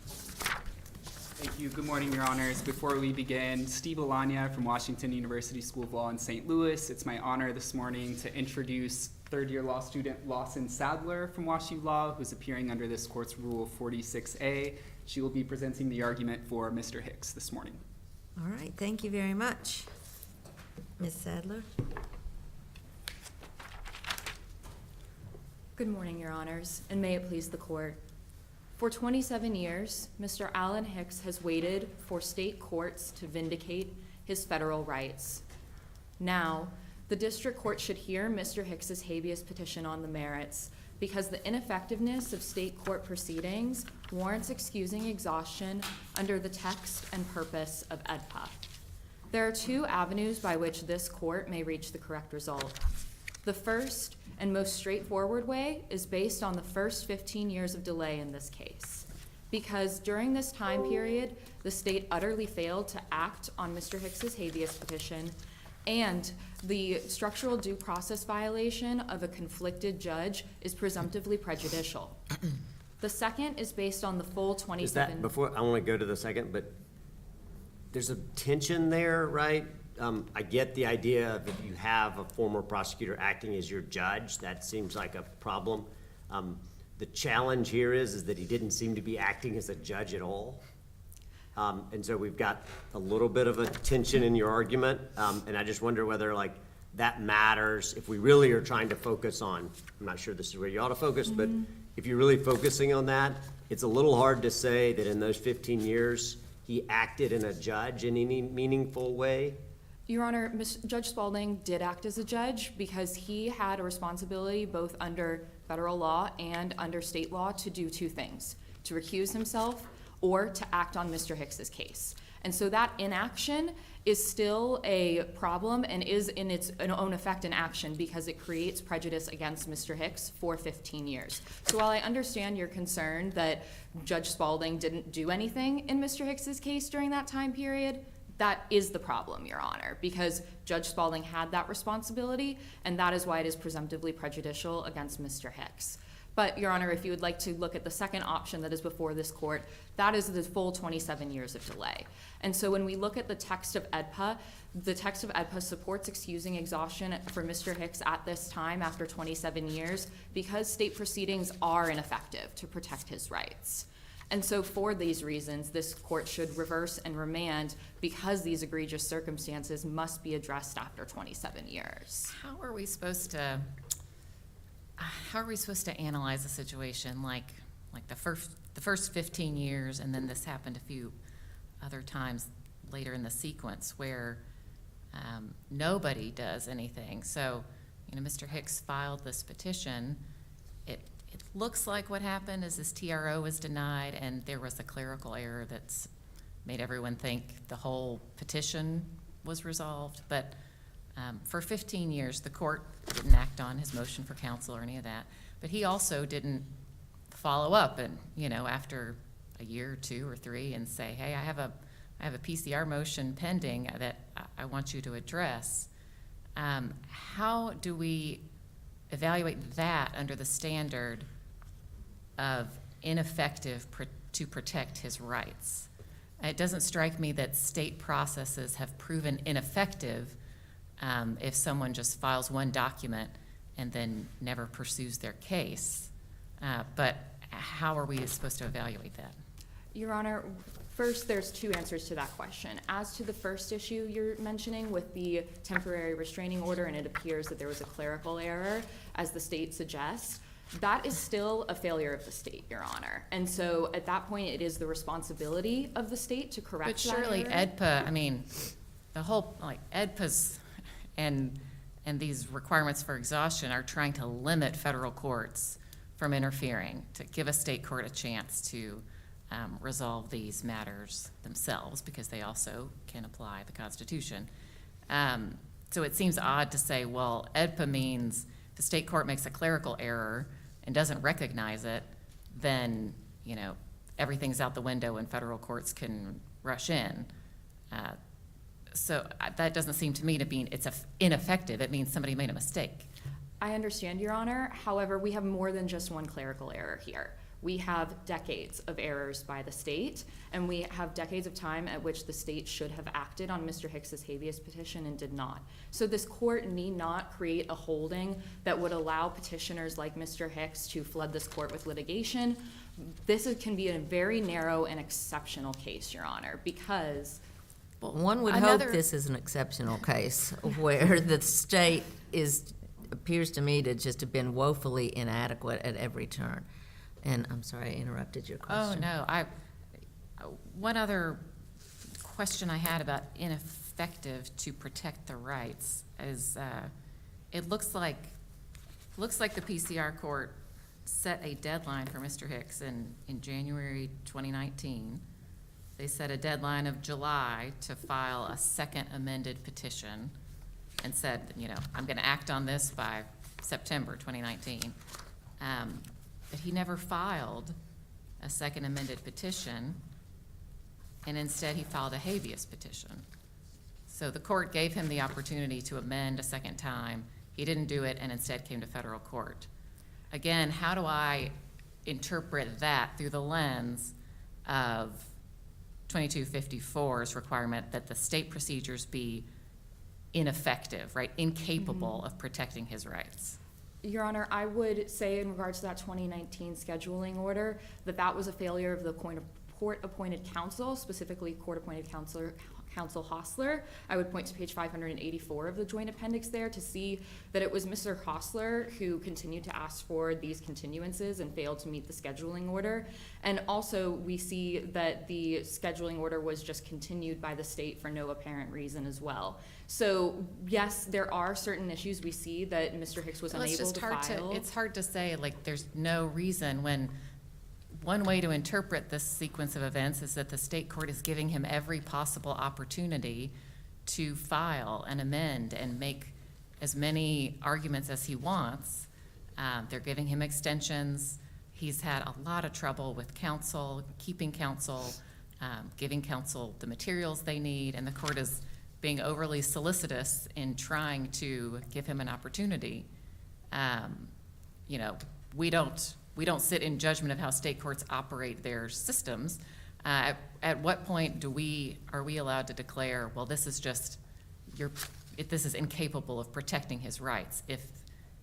Thank you. Good morning, Your Honors. Before we begin, Steve Alania from Washington University School of Law in St. Louis. It's my honor this morning to introduce third-year law student Lawson Sadler from WashU Law, who's appearing under this court's Rule 46A. She will be presenting the argument for Mr. Hicks this morning. All right, thank you very much. Ms. Sadler? Good morning, Your Honors, and may it please the court. For 27 years, Mr. Alan Hicks has waited for state courts to vindicate his federal rights. Now, the district court should hear Mr. Hicks's habeas petition on the merits because the ineffectiveness of state court proceedings warrants excusing exhaustion under the text and purpose of AEDPA. There are two avenues by which this court may reach the correct result. The first and most straightforward way is based on the first 15 years of delay in this case. Because during this time period, the state utterly failed to act on Mr. Hicks's habeas petition, and the structural due process violation of a conflicted judge is presumptively prejudicial. The second is based on the full 27. Is that, before, I want to go to the second, but there's a tension there, right? I get the idea of if you have a former prosecutor acting as your judge, that seems like a problem. The challenge here is that he didn't seem to be acting as a judge at all. And so we've got a little bit of a tension in your argument, and I just wonder whether like that matters if we really are trying to focus on, I'm not sure this is where you ought to focus, but if you're really focusing on that, it's a little hard to say that in those 15 years, he acted in a judge in any meaningful way. Your Honor, Judge Spalding did act as a judge because he had a responsibility both under federal law and under state law to do two things: to recuse himself or to act on Mr. Hicks's case. And so that inaction is still a problem and is in its own effect an action because it creates prejudice against Mr. Hicks for 15 years. So while I understand your concern that Judge Spalding didn't do anything in Mr. Hicks's case during that time period, that is the problem, Your Honor, because Judge Spalding had that responsibility, and that is why it is presumptively prejudicial against Mr. Hicks. But, Your Honor, if you would like to look at the second option that is before this court, that is the full 27 years of delay. And so when we look at the text of AEDPA, the text of AEDPA supports excusing exhaustion for Mr. Hicks at this time after 27 years because state proceedings are ineffective to protect his rights. And so for these reasons, this court should reverse and remand because these egregious circumstances must be addressed after 27 years. How are we supposed to analyze a situation like the first 15 years, and then this happened a few other times later in the sequence where nobody does anything? So, Mr. Hicks filed this petition. It looks like what happened is his TRO was denied, and there was a clerical error that's made everyone think the whole petition was resolved. But for 15 years, the court didn't act on his motion for counsel or any of that. But he also didn't follow up and, after a year or two or three and say, hey, I have a PCR motion pending that I want you to address. How do we evaluate that under the standard of ineffective to protect his rights? It doesn't strike me that state processes have proven ineffective if someone just files one document and then never pursues their case. But how are we supposed to evaluate that? Your Honor, first, there's two answers to that question. As to the first issue you're mentioning with the temporary restraining order, and it appears that there was a clerical error, as the state suggests, that is still a failure of the state, Your Honor. And so at that point, it is the responsibility of the state to correct that error. But surely EDPA, the whole, EDPA's and these requirements for exhaustion are trying to limit federal courts from interfering, to give a state court a chance to resolve these matters themselves, because they also can apply the Constitution. So it seems odd to say, well, EDPA means the state court makes a clerical error and doesn't recognize it, then, everything's out the window and federal courts can rush in. that doesn't seem to me to mean it's ineffective. It means somebody made a mistake. I understand, Your Honor. However, we have more than just one clerical error here. We have decades of errors by the state, and we have decades of time at which the state should have acted on Mr. Hicks's habeas petition and did not. So this court need not create a holding that would allow petitioners like Mr. Hicks to flood this court with litigation. Can be a very narrow and exceptional case, Your Honor, because One would hope this is an exceptional case where the state appears to me to just have been woefully inadequate at every turn. And I'm sorry, I interrupted your question. Oh, no, one other question I had about ineffective to protect the rights is, it looks like the PCR court set a deadline for Mr. Hicks in January 2019. They set a deadline of July to file a second amended petition and said, I'm gonna act on this by September 2019. But he never filed a second amended petition, and instead he filed a habeas petition. So the court gave him the opportunity to amend a second time. He didn't do it and instead came to federal court. Again, how do I interpret that through the lens of 2254's requirement that the state procedures be ineffective, right, incapable of protecting his rights? Your Honor, I would say in regards to that 2019 scheduling order, that was a failure of the court-appointed counsel, specifically court-appointed counsel Hostler. I would point to page 584 of the joint appendix there to see that it was Mr. Hostler who continued to ask for these continuances and failed to meet the scheduling order. And also, we see that the scheduling order was just continued by the state for no apparent reason as well. So, yes, there are certain issues we see that Mr. Hicks was unable to file. It's hard to say, like, there's no reason when one way to interpret this sequence of events is that the state court is giving him every possible opportunity to file and amend and make as many arguments as he wants. They're giving him extensions. He's had a lot of trouble with counsel, keeping counsel, giving counsel the materials they need, and the court is being overly solicitous in trying to give him an opportunity. We don't sit in judgment of how state courts operate their systems. At what point are we allowed to declare, well, this is just this is incapable of protecting his rights if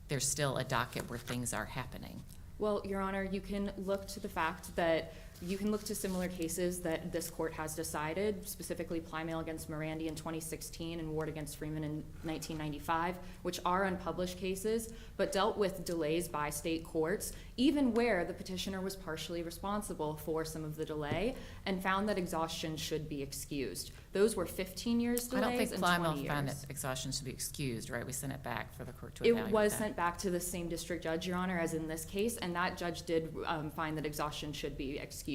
there's still a docket where things are happening? Well, Your Honor, you can look to the fact that you can look to similar cases that this court has decided, specifically Plymale against Morandi in 2016 and Ward against Freeman in 1995, which are unpublished cases, but dealt with delays by state courts, even where the petitioner was partially responsible for some of the delay and found that exhaustion should be excused. Those were 15 years delays and 20 years. I don't think Plymale found that exhaustion should be excused, right? We sent it back for the court to evaluate It was that. sent back to the same district judge, Your Honor, as in this case, and that judge did find that exhaustion should be excused.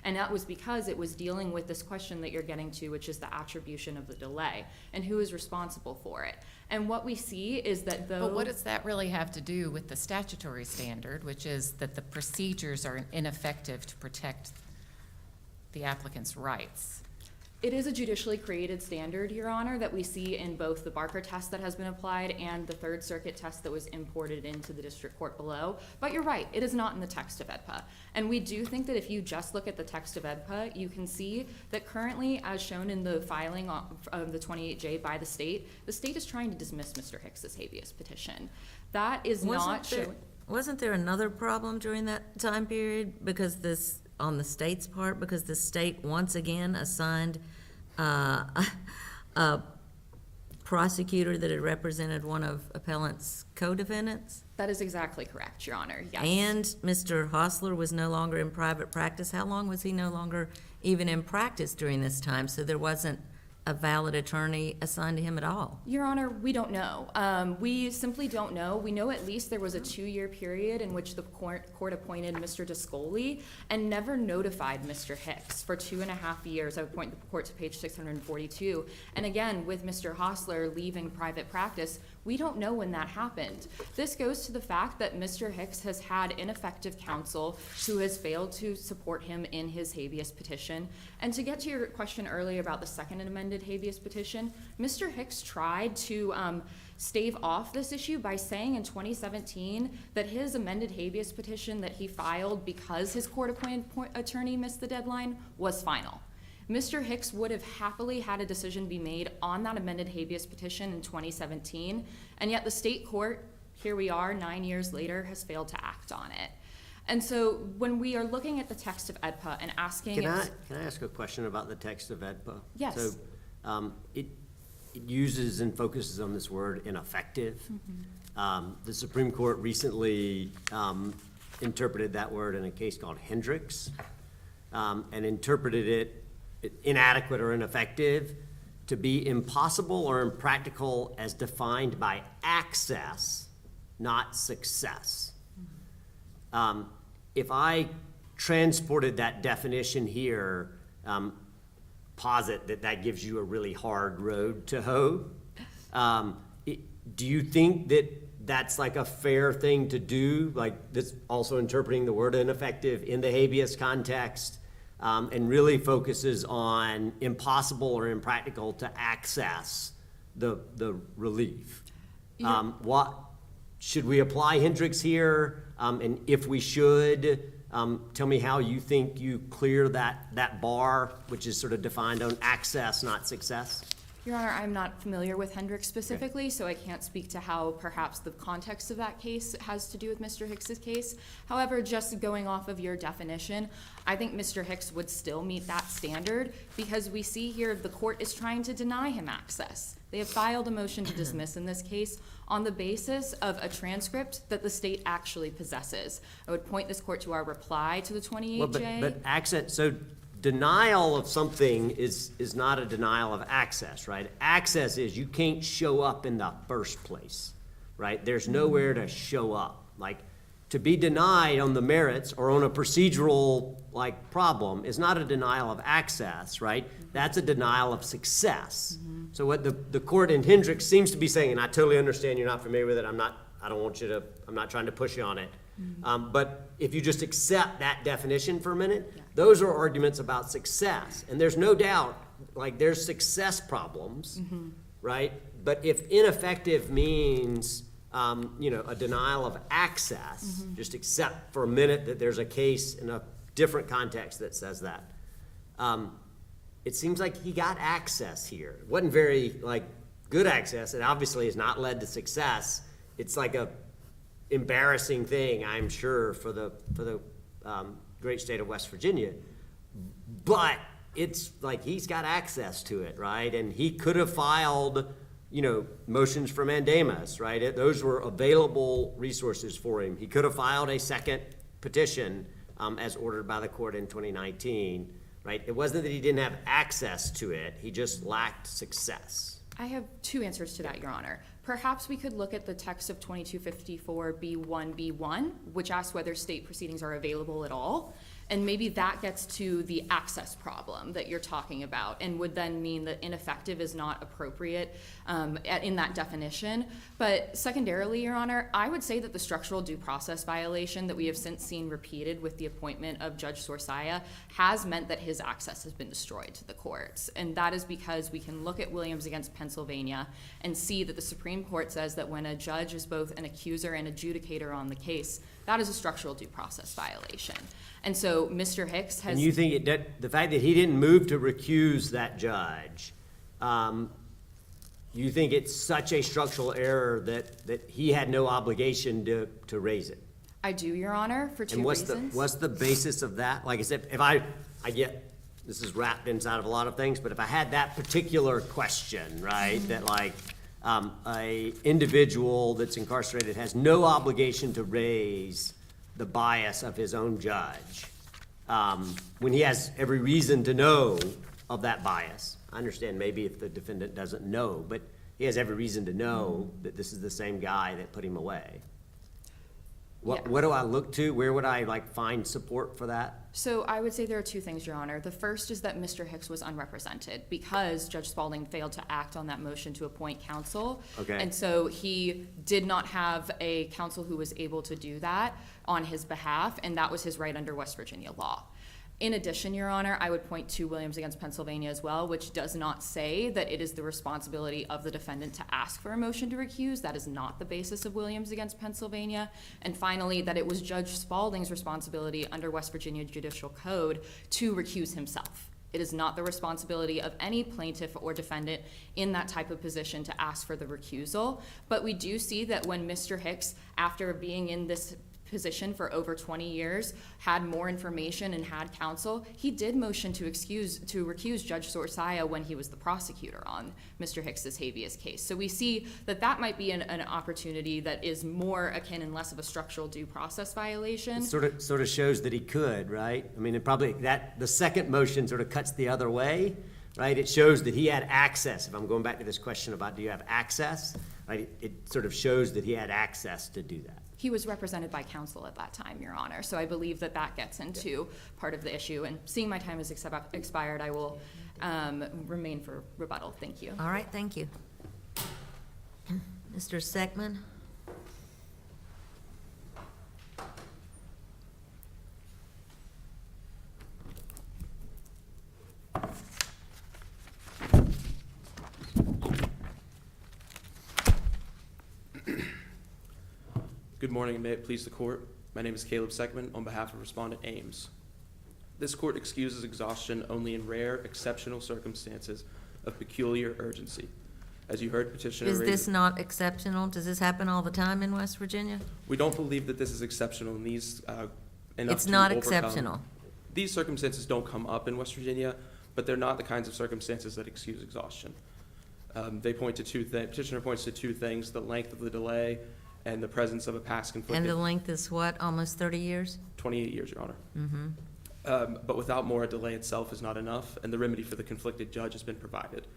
And that was because it was dealing with this question that you're getting to, which is the attribution of the delay and who is responsible for it. And what we see is that But what does that really have to do with the statutory standard, which is that the procedures are ineffective to protect the applicant's rights? It is a judicially created standard, Your Honor, that we see in both the Barker test that has been applied and the Third Circuit test that was imported into the district court below. But you're right, it is not in the text of AEDPA. And we do think that if you just look at the text of AEDPA, you can see that currently, as shown in the filing of the 28J by the state is trying to dismiss Mr. Hicks's habeas petition. That is not showing. Wasn't there another problem during that time period on the state's part, because the state once again assigned a prosecutor that had represented one of appellant's co-defendants? That is exactly correct, Your Honor, yes. And Mr. Hostler was no longer in private practice. How long was he no longer even in practice during this time? So there wasn't a valid attorney assigned to him at all? Your Honor, we don't know. We simply don't know. We know at least there was a 2-year period in which the court appointed Mr. Discoli and never notified Mr. Hicks for 2.5 years. I would point the court to page 642. And again, with Mr. Hostler leaving private practice, we don't know when that happened. This goes to the fact that Mr. Hicks has had ineffective counsel who has failed to support him in his habeas petition. And to get to your question earlier about the second amended amended habeas petition, Mr. Hicks tried to stave off this issue by saying in 2017 that his amended habeas petition that he filed because his court-appointed attorney missed the deadline was final. Mr. Hicks would have happily had a decision be made on that amended habeas petition in 2017, and yet the state court, here we are 9 years later, has failed to act on it. And so when we are looking at the text of EDPA and asking Can I ask a question about the text of EDPA? Yes. So, it uses and focuses on this word ineffective. The Supreme Court recently interpreted that word in a case called Hendricks, and interpreted it inadequate or ineffective to be impossible or impractical as defined by access, not success. If I transported that definition here, posit that that gives you a really hard road to hoe, do you think that that's like a fair thing to do? Like this also interpreting the word ineffective in the habeas context, and really focuses on impossible or impractical to access the relief. What should we apply Hendricks here? And if we should, tell me how you think you clear that bar, which is sort of defined on access, not success. Your Honor, I'm not familiar with Hendricks specifically, so I can't speak to how perhaps the context of that case has to do with Mr. Hicks's case. However, just going off of your definition, I think Mr. Hicks would still meet that standard because we see here the court is trying to deny him access. They have filed a motion to dismiss in this case on the basis of a transcript that the state actually possesses. I would point this court to our reply to the 28J. Well, but access, so denial of something is not a denial of access, right? Access is you can't show up in the first place, right? There's nowhere to show up. Like, to be denied on the merits or on a procedural, like, problem is not a denial of access, right? That's a denial of success. So what the court in Hendricks seems to be saying, and I totally understand you're not familiar with it, I'm not trying to push you on it. But if you just accept that definition for a minute, those are arguments about success. And there's no doubt, like, there's success problems, right? But if ineffective means, a denial of access, just accept for a minute that there's a case in a different context that says that. It seems like he got access here. It wasn't very, like, good access. It obviously has not led to success. It's like a embarrassing thing, I'm sure, for the great state of West Virginia. But it's like he's got access to it, right? And he could have filed, motions for mandamus, right? Those were available resources for him. He could have filed a second petition as ordered by the court in 2019, right? It wasn't that he didn't have access to it. He just lacked success. I have two answers to that, Your Honor. Perhaps we could look at the text of 2254B1B1, which asks whether state proceedings are available at all. And maybe that gets to the access problem that you're talking about and would then mean that ineffective is not appropriate in that definition. But secondarily, Your Honor, I would say that the structural due process violation that we have since seen repeated with the appointment of Judge Sorsaya has meant that his access has been destroyed to the courts. And that is because we can look at Williams against Pennsylvania and see that the Supreme Court says that when a judge is both an accuser and adjudicator on the case, that is a structural due process violation. And so Mr. Hicks has... And you think the fact that he didn't move to recuse that judge, you think it's such a structural error that he had no obligation to raise it? I do, Your Honor, for two reasons. And what's the basis of that? Like I said, if I get, this is wrapped inside of a lot of things, but if I had that particular question, right, that like a individual that's incarcerated has no obligation to raise the bias of his own judge, when he has every reason to know of that bias. I understand maybe if the defendant doesn't know, but he has every reason to know that this is the same guy that put him away. What do I look to? Where would I find support for that? So I would say there are two things, Your Honor. The first is that Mr. Hicks was unrepresented because Judge Spalding failed to act on that motion to appoint counsel. Okay. And so he did not have a counsel who was able to do that on his behalf, and that was his right under West Virginia law. In addition, Your Honor, I would point to Williams against Pennsylvania as well, which does not say that it is the responsibility of the defendant to ask for a motion to recuse. That is not the basis of Williams against Pennsylvania. And finally, that it was Judge Spalding's responsibility under West Virginia Judicial Code to recuse himself. It is not the responsibility of any plaintiff or defendant in that type of position to ask for the recusal. But we do see that when Mr. Hicks, after being in this position for over 20 years, had more information and had counsel, he did motion to recuse Judge Sorsaya when he was the prosecutor on Mr. Hicks's habeas case. So we see that that might be an opportunity that is more akin and less of a structural due process violation. It sort of shows that he could, right? I mean, it probably, the second motion sort of cuts the other way, right? It shows that he had access. If I'm going back to this question about do you have access, right? It sort of shows that he had access to do that. He was represented by counsel at that time, Your Honor. So I believe that that gets into part of the issue. And seeing my time has expired, I will remain for rebuttal. Thank you. All right, thank you. Mr. Seckman? Good morning, and may it please the court. My name is Caleb Seckman on behalf of Respondent Ames. This court excuses exhaustion only in rare, exceptional circumstances of peculiar urgency. As you heard, petitioner Is raised- this not exceptional? Does this happen all the time in West Virginia? We don't believe that this is exceptional in these, enough It's to not overcome- exceptional. These circumstances don't come up in West Virginia, but they're not the kinds of circumstances that excuse exhaustion. They point to petitioner points to two things: the length of the delay and the presence of a past And conflicted. the length is what, almost 30 years? 28 years, Your Honor. But without more, a delay itself is not enough, and the remedy for the conflicted judge has been provided.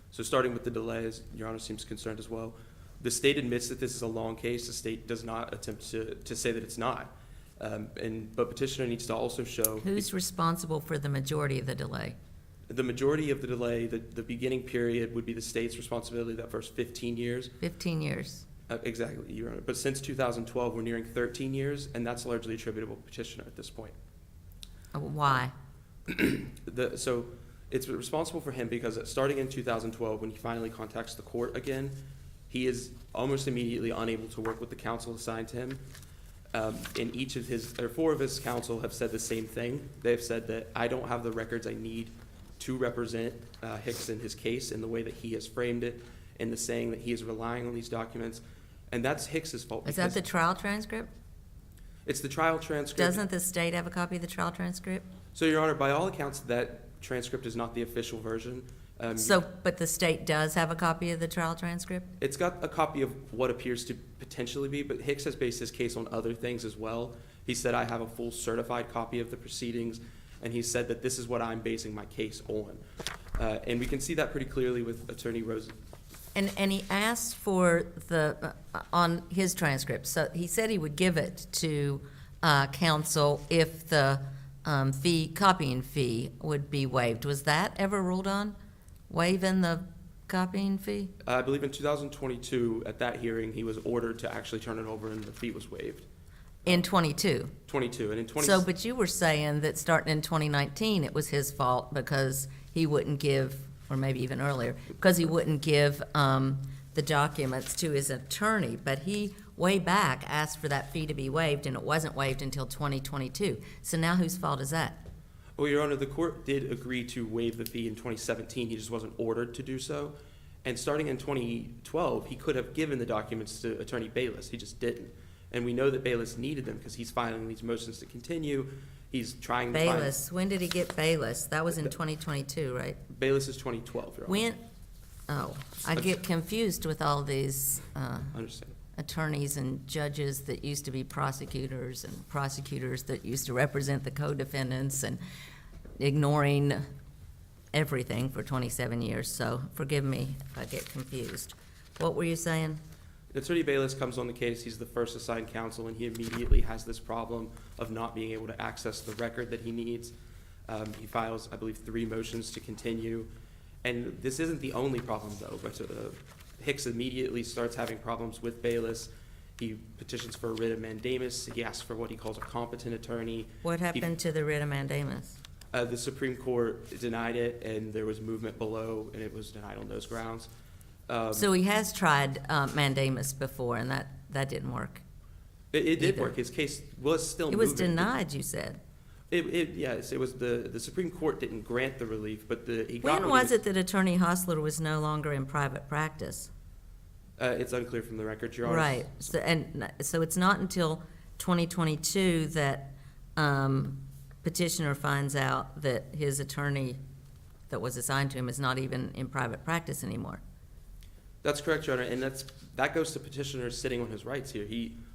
So starting with the delay, as Your Honor seems concerned as well, the state admits that this is a long case. The state does not attempt to say that it's not. But petitioner needs to also show. Who's responsible for the majority of the delay? The majority of the delay, the beginning period, would be the state's responsibility, that first 15 years. 15 years. Exactly, Your Honor. But since 2012, we're nearing 13 years, and that's largely attributable to petitioner at this point. Why? So it's responsible for him because starting in 2012, when he finally contacts the court again, he is almost immediately unable to work with the counsel assigned to him. And each of his, or four of his counsel have said the same thing. They've said that I don't have the records I need to represent Hicks in his case in the way that he has framed it, and the saying that he is relying on these documents. And that's Hicks's fault. Is that the because trial transcript? It's the trial transcript. Doesn't the state have a copy of the trial transcript? So, Your Honor, by all accounts, that transcript is not the official version. But the state does have a copy of the trial transcript? It's got a copy of what appears to potentially be, but Hicks has based his case on other things as well. He said, I have a full certified copy of the proceedings, and he said that this is what I'm basing my case on. And we can see that pretty clearly with Attorney Rosen. And he asked for on his transcript, so he said he would give it to counsel if the copying fee would be waived. Was that ever ruled on, waiving the copying fee? I believe in 2022, at that hearing, he was ordered to actually turn it over, and the fee was waived. In 22? 22, and in 20. So, but you were saying that starting in 2019, it was his fault because he wouldn't give, or maybe even earlier, because he wouldn't give the documents to his attorney. But he, way back, asked for that fee to be waived, and it wasn't waived until 2022. So now whose fault is that? Well, Your Honor, the court did agree to waive the fee in 2017. He just wasn't ordered to do so. And starting in 2012, he could have given the documents to Attorney Bayless. He just didn't. And we know that Bayless needed them because he's filing these motions to continue. He's trying to find. Bayless, when did he get Bayless? That was in 2022, right? Bayless is 2012, Your Honor. I get confused with all these Understand. attorneys and judges that used to be prosecutors and prosecutors that used to represent the co-defendants and ignoring everything for 27 years. So forgive me if I get confused. What were you saying? Attorney Bayless comes on the case. He's the first assigned counsel, and he immediately has this problem of not being able to access the record that he needs. He files, I believe, 3 motions to continue. And this isn't the only problem, though. But Hicks immediately starts having problems with Bayless. He petitions for a writ of mandamus. He asks for what he calls a competent attorney. What happened to the writ of mandamus? The Supreme Court denied it, and there was movement below, and it was denied on those grounds. So he has tried mandamus before, and that didn't work. It did either. work. His case was still It moving. was denied, you said. Yes, it was the Supreme Court didn't grant the relief, but he got When was it that Attorney Hostler was no longer in private practice? It's unclear from the record, Your Honor. Right, so it's not until 2022 that petitioner finds out that his attorney that was assigned to him is not even in private practice anymore. That's correct, Your Honor, and that goes to petitioner sitting on his rights here.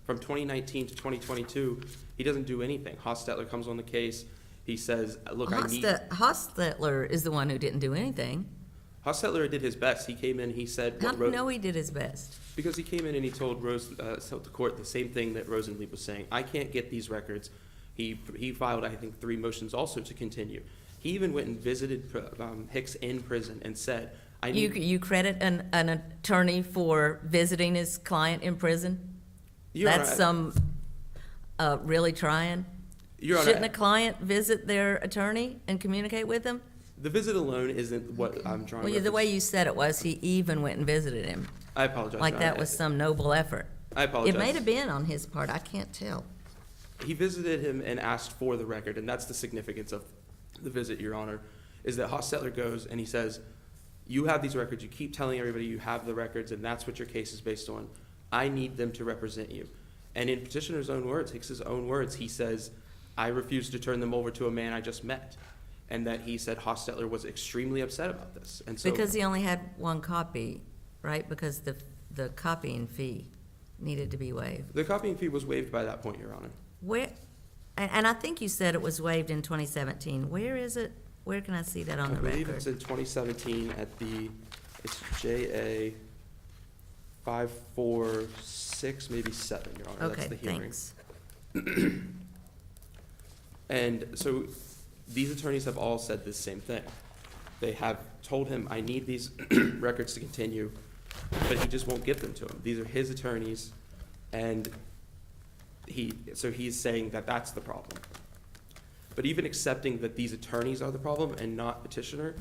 From 2019 to 2022, he doesn't do anything. Hostetler comes on the case. He says, "Look, I need." Hostetler is the one who didn't do anything. Hostetler did his best. He came in. He said, How what do you know he did his best? Because he came in and he told the court the same thing that Rosenbleed was saying. I can't get these records. He filed, I think, 3 motions also to continue. He even went and visited Hicks in prison and said, "I need." You credit an attorney for visiting his client in prison? Your That's Honor, really trying? Your Honor, Shouldn't a client visit their attorney and communicate with them? the visit alone isn't what I'm trying to Well, the way reference. you said it was he even went and visited him, I apologize. like Your that Honor. was some noble effort. I apologize. It may have been on his part, I can't tell. He visited him and asked for the record, and that's the significance of the visit, Your Honor, is that Hostetler goes and he says, "You have these records. You keep telling everybody you have the records, and that's what your case is based on. I need them to represent you." And in petitioner's own words, Hicks's own words, he says, "I refuse to turn them over to a man I just met." And that he said Hostetler was extremely upset about this. And so, Because he only had one copy, right? Because the copying fee needed to be waived. the copying fee was waived by that point, Your Honor. Where, and I think you said it was waived in 2017. Where is it? Where can I see that on the I believe it's record? in 2017 it's JA 546, maybe 7, Your Honor. Okay, That's the hearing. thanks. And so these attorneys have all said the same thing. They have told him, "I need these records to continue," but he just won't give them to him. These are his attorneys, and so he's saying that that's the problem. But even accepting that these attorneys are the problem and not petitioner,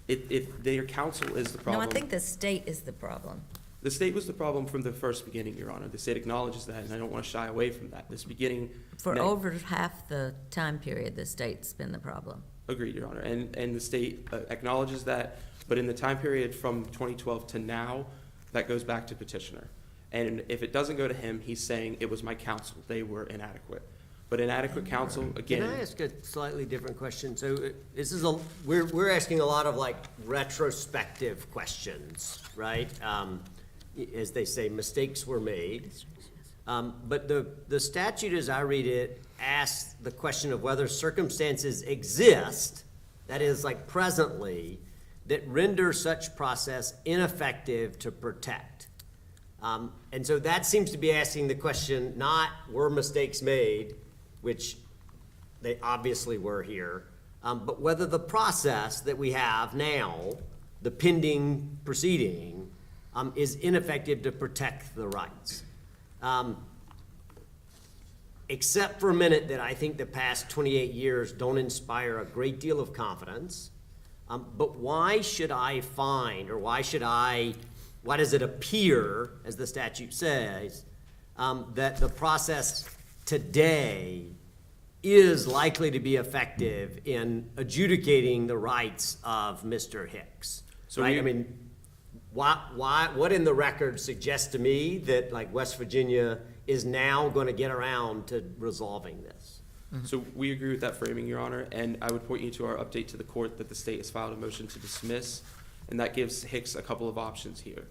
if their counsel is the No, problem. I think the state is the problem. The state was the problem from the first beginning, Your Honor. The state acknowledges that, and I don't want to shy away from that. This beginning. For over half the time period, the state's been the problem. Agreed, Your Honor. And the state acknowledges that, but in the time period from 2012 to now, that goes back to petitioner. And if it doesn't go to him, he's saying it was my counsel. They were inadequate. But inadequate counsel, again. Can I ask a slightly different question? So this is we're asking a lot of like retrospective questions, right? As they say, mistakes were made. But the statute, as I read it, asks the question of whether circumstances exist, that is like presently, that render such process ineffective to protect. And so that seems to be asking the question, not were mistakes made, which they obviously were here, but whether the process that we have now, the pending proceeding, is ineffective to protect the rights. Except for a minute that I think the past 28 years don't inspire a great deal of confidence. But why should I find, or why does it appear, as the statute says, that the process today is likely to be effective in adjudicating the rights of Mr. Hicks? So right? we- I mean, what in the record suggests to me that like West Virginia is now going to get around to resolving this? So we agree with that framing, Your Honor, and I would point you to our update to the court that the state has filed a motion to dismiss, and that gives Hicks a couple of options here.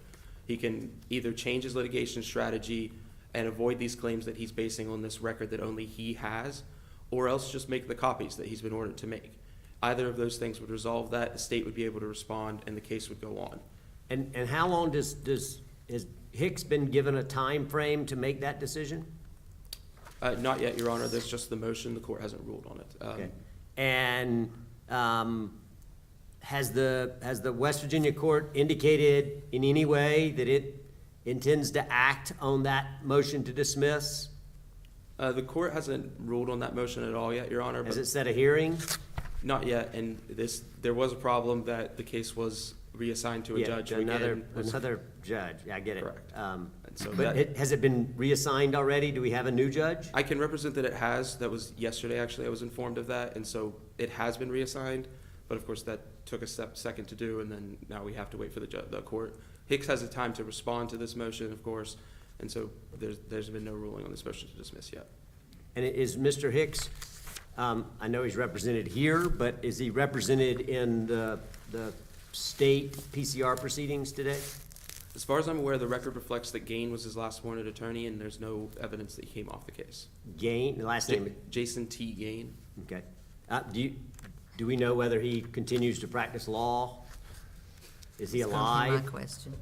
He can either change his litigation strategy and avoid these claims that he's basing on this record that only he has, or else just make the copies that he's been ordered to make. Either of those things would resolve that, the state would be able to respond, and the case would go on. And how long has Hicks been given a time frame to make that decision? Not yet, Your Honor, there's just the motion, the court hasn't ruled on it. Okay. And has the West Virginia court indicated in any way that it intends to act on that motion to dismiss? The court hasn't ruled on that motion at all yet, Your Honor, Has but it set a hearing? not yet. And there was a problem that the case was reassigned to a Yeah, judge to who another, again was. another judge, yeah, I get it. Correct. And so but that- has it been reassigned already? Do we have a new judge? I can represent that it has. That was yesterday, actually. I was informed of that. And so it has been reassigned. But of course, that took a second to do. And then now we have to wait for the court. Hicks has the time to respond to this motion, of course. And so there's been no ruling on this motion to dismiss yet. And is Mr. Hicks, I know he's represented here, but is he represented in the state PCR proceedings today? As far as I'm aware, the record reflects that Gain was his last appointed attorney, and there's no evidence that he came off the case. Gain, the last name? Jason T. Gain. Okay. Do we know whether he continues to practice law? Is he That's gonna be alive? my question.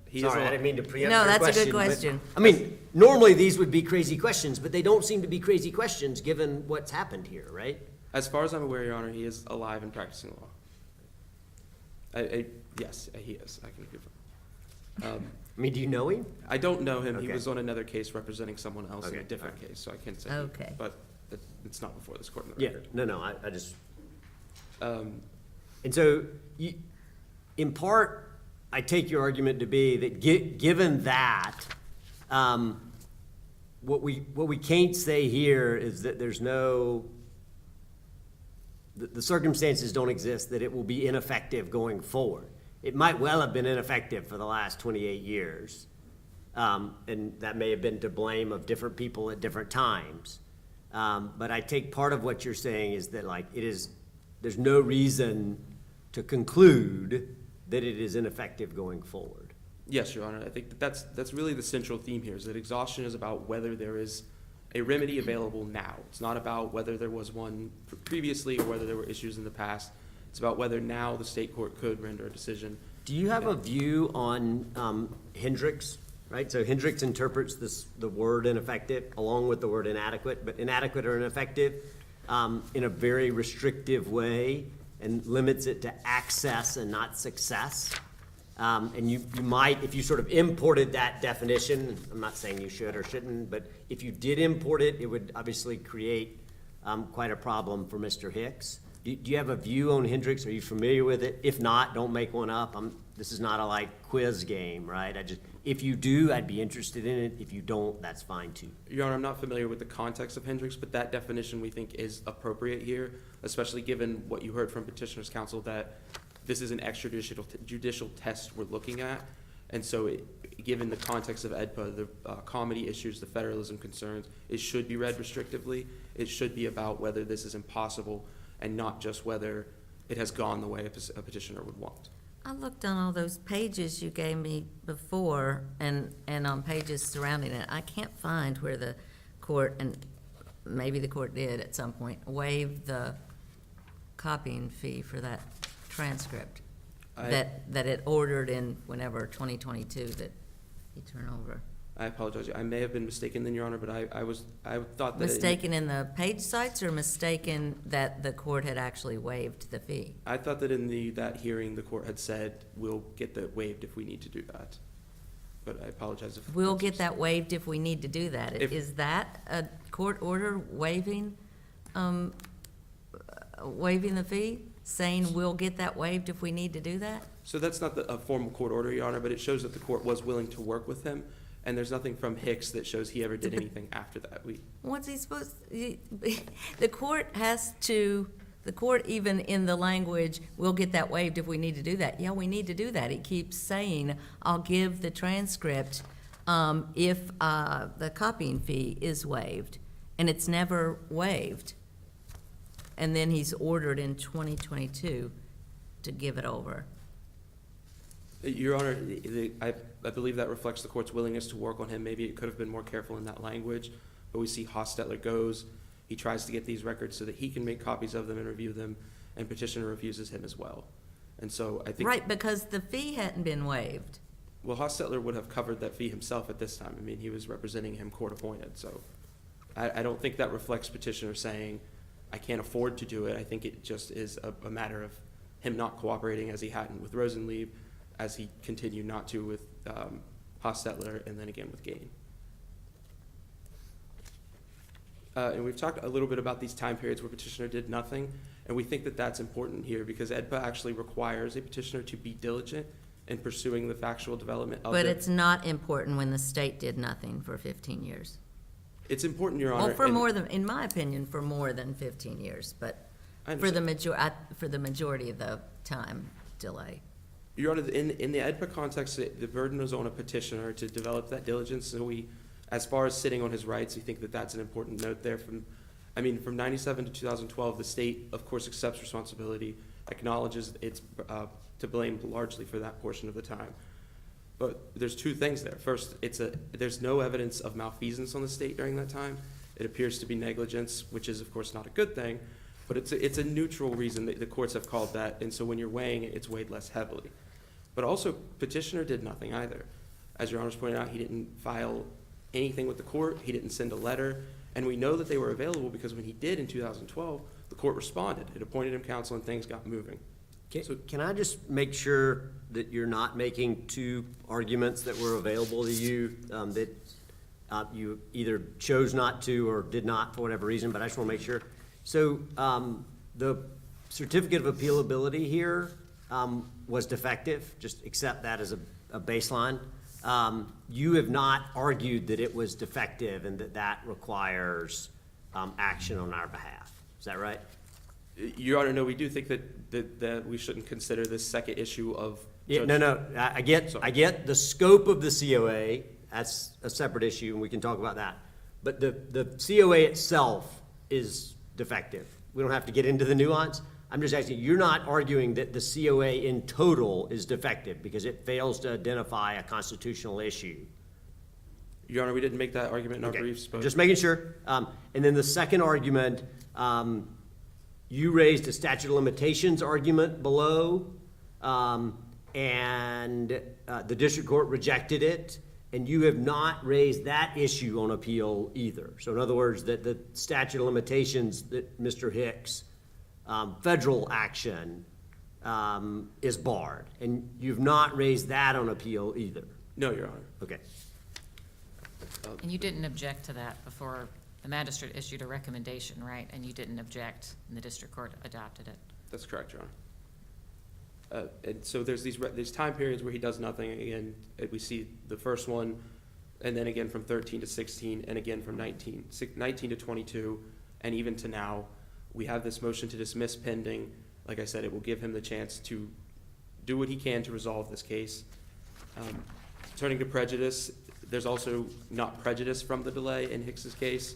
He Sorry, is I didn't mean to preempt No, your that's a question. good but- question. I mean, normally these would be crazy questions, but they don't seem to be crazy questions given what's happened here, right? As far as I'm aware, Your Honor, he is alive and practicing law. Yes, he is. I can confirm. I mean, do you know him? I don't know him. He Okay. was on another case representing someone else in Okay, a different all right. case, so I can't say. Okay. But it's not before this court in the Yeah, record. no, I just, Um, and so you, in part, I take your argument to be that given that, what we can't say here is that there's no, the circumstances don't exist that it will be ineffective going forward. It might well have been ineffective for the last 28 years. And that may have been to blame of different people at different times. But I take part of what you're saying is that like there's no reason to conclude that it is ineffective going forward. Yes, Your Honor. I think that's really the central theme here, is that exhaustion is about whether there is a remedy available now. It's not about whether there was one previously or whether there were issues in the past. It's about whether now the state court could render a decision. Do you have a view on Hendricks, right? So Hendricks interprets the word ineffective along with the word inadequate, but inadequate or ineffective in a very restrictive way and limits it to access and not success. And you might, if you sort of imported that definition, I'm not saying you should or shouldn't, but if you did import it, it would obviously create quite a problem for Mr. Hicks. Do you have a view on Hendricks? Are you familiar with it? If not, don't make one up. This is not a quiz game, right? If you do, I'd be interested in it. If you don't, that's fine too. Your Honor, I'm not familiar with the context of Hendricks, but that definition we think is appropriate here, especially given what you heard from Petitioner's Counsel, that this is an extrajudicial test we're looking at. And so given the context of EDPA, the comity issues, the federalism concerns, it should be read restrictively. It should be about whether this is impossible and not just whether it has gone the way a petitioner would want. I looked on all those pages you gave me before and on pages surrounding it. I can't find where the court, and maybe the court did at some point, waived the copying fee for that transcript that it ordered in whenever 2022 that he turned over. I apologize. I may have been mistaken then, Your Honor, but I thought that. Mistaken in the page sites or mistaken that the court had actually waived the fee? I thought that in that hearing, the court had said, we'll get that waived if we need to do that. But I apologize if. We'll get that waived if we need to do that. Is that a court order waiving the fee? Saying we'll get that waived if we need to do that? So that's not a formal court order, Your Honor, but it shows that the court was willing to work with him. And there's nothing from Hicks that shows he ever did anything after that. What's he supposed, the court even in the language, we'll get that waived if we need to do that. Yeah, we need to do that. He keeps saying, I'll give the transcript if the copying fee is waived. And it's never waived. And then he's ordered in 2022 to give it over. Your Honor, I believe that reflects the court's willingness to work on him. Maybe it could have been more careful in that language, but we see Hostetler goes. He tries to get these records so that he can make copies of them and review them, and petitioner refuses him as well. And so I think. Right, because the fee hadn't been waived. Well, Hostetler would have covered that fee himself at this time. I mean, he was representing him court appointed, so I don't think that reflects petitioner saying, I can't afford to do it. I think it just is a matter of him not cooperating as he hadn't with Rosenleib, as he continued not to with Hostetler, and then again with Gain. And we've talked a little bit about these time periods where petitioner did nothing, and we think that that's important here because EDPA actually requires a petitioner to be diligent in pursuing the factual development of But their- it's not important when the state did nothing for 15 years. It's important, Your Honor. Well, for and- more than, in my opinion, for more than 15 years, but I for the understand. for the majority of the time delay. Your Honor, in the EDPA context, the burden was on a petitioner to develop that diligence, so we, as far as sitting on his rights, we think that that's an important note there. From 97 to 2012, the state, of course, accepts responsibility, acknowledges it's to blame largely for that portion of the time. But there's two things there. First, there's no evidence of malfeasance on the state during that time. It appears to be negligence, which is, of course, not a good thing, but it's a neutral reason that the courts have called that, and so when you're weighing it, it's weighed less heavily. But also, petitioner did nothing either. As Your Honor's pointed out, he didn't file anything with the court, he didn't send a letter, and we know that they were available because when he did in 2012, the court responded. It appointed him counsel and things got moving. Can I just make sure that you're not making two arguments that were available to you, that you either chose not to or did not for whatever reason, but I just want to make sure. So the certificate of appealability here was defective, just accept that as a baseline. You have not argued that it was defective and that requires action on our behalf. Is that right? Your Honor, no, we do think that we shouldn't consider this second issue of. Yeah, Judge- no, I get the scope of the COA, that's a separate issue, and we can talk about that. But the COA itself is defective. We don't have to get into the nuance. I'm just asking, you're not arguing that the COA in total is defective because it fails to identify a constitutional issue. Your Honor, we didn't make that argument in our Okay, briefs, but. just making sure. And then the second argument, you raised a statute of limitations argument below, and the district court rejected it, and you have not raised that issue on appeal either. So in other words, that the statute of limitations that Mr. Hicks, federal action, is barred, and you've not raised that on appeal either. No, Your Honor. Okay. And you didn't object to that before the magistrate issued a recommendation, right? And you didn't object, and the district court adopted it. That's correct, Your Honor. And so there's these time periods where he does nothing. Again, we see the first one, and then again from 13 to 16, and again from 19 to 22, and even to now. We have this motion to dismiss pending. Like I said, it will give him the chance to do what he can to resolve this case. Turning to prejudice, there's also not prejudice from the delay in Hicks's case.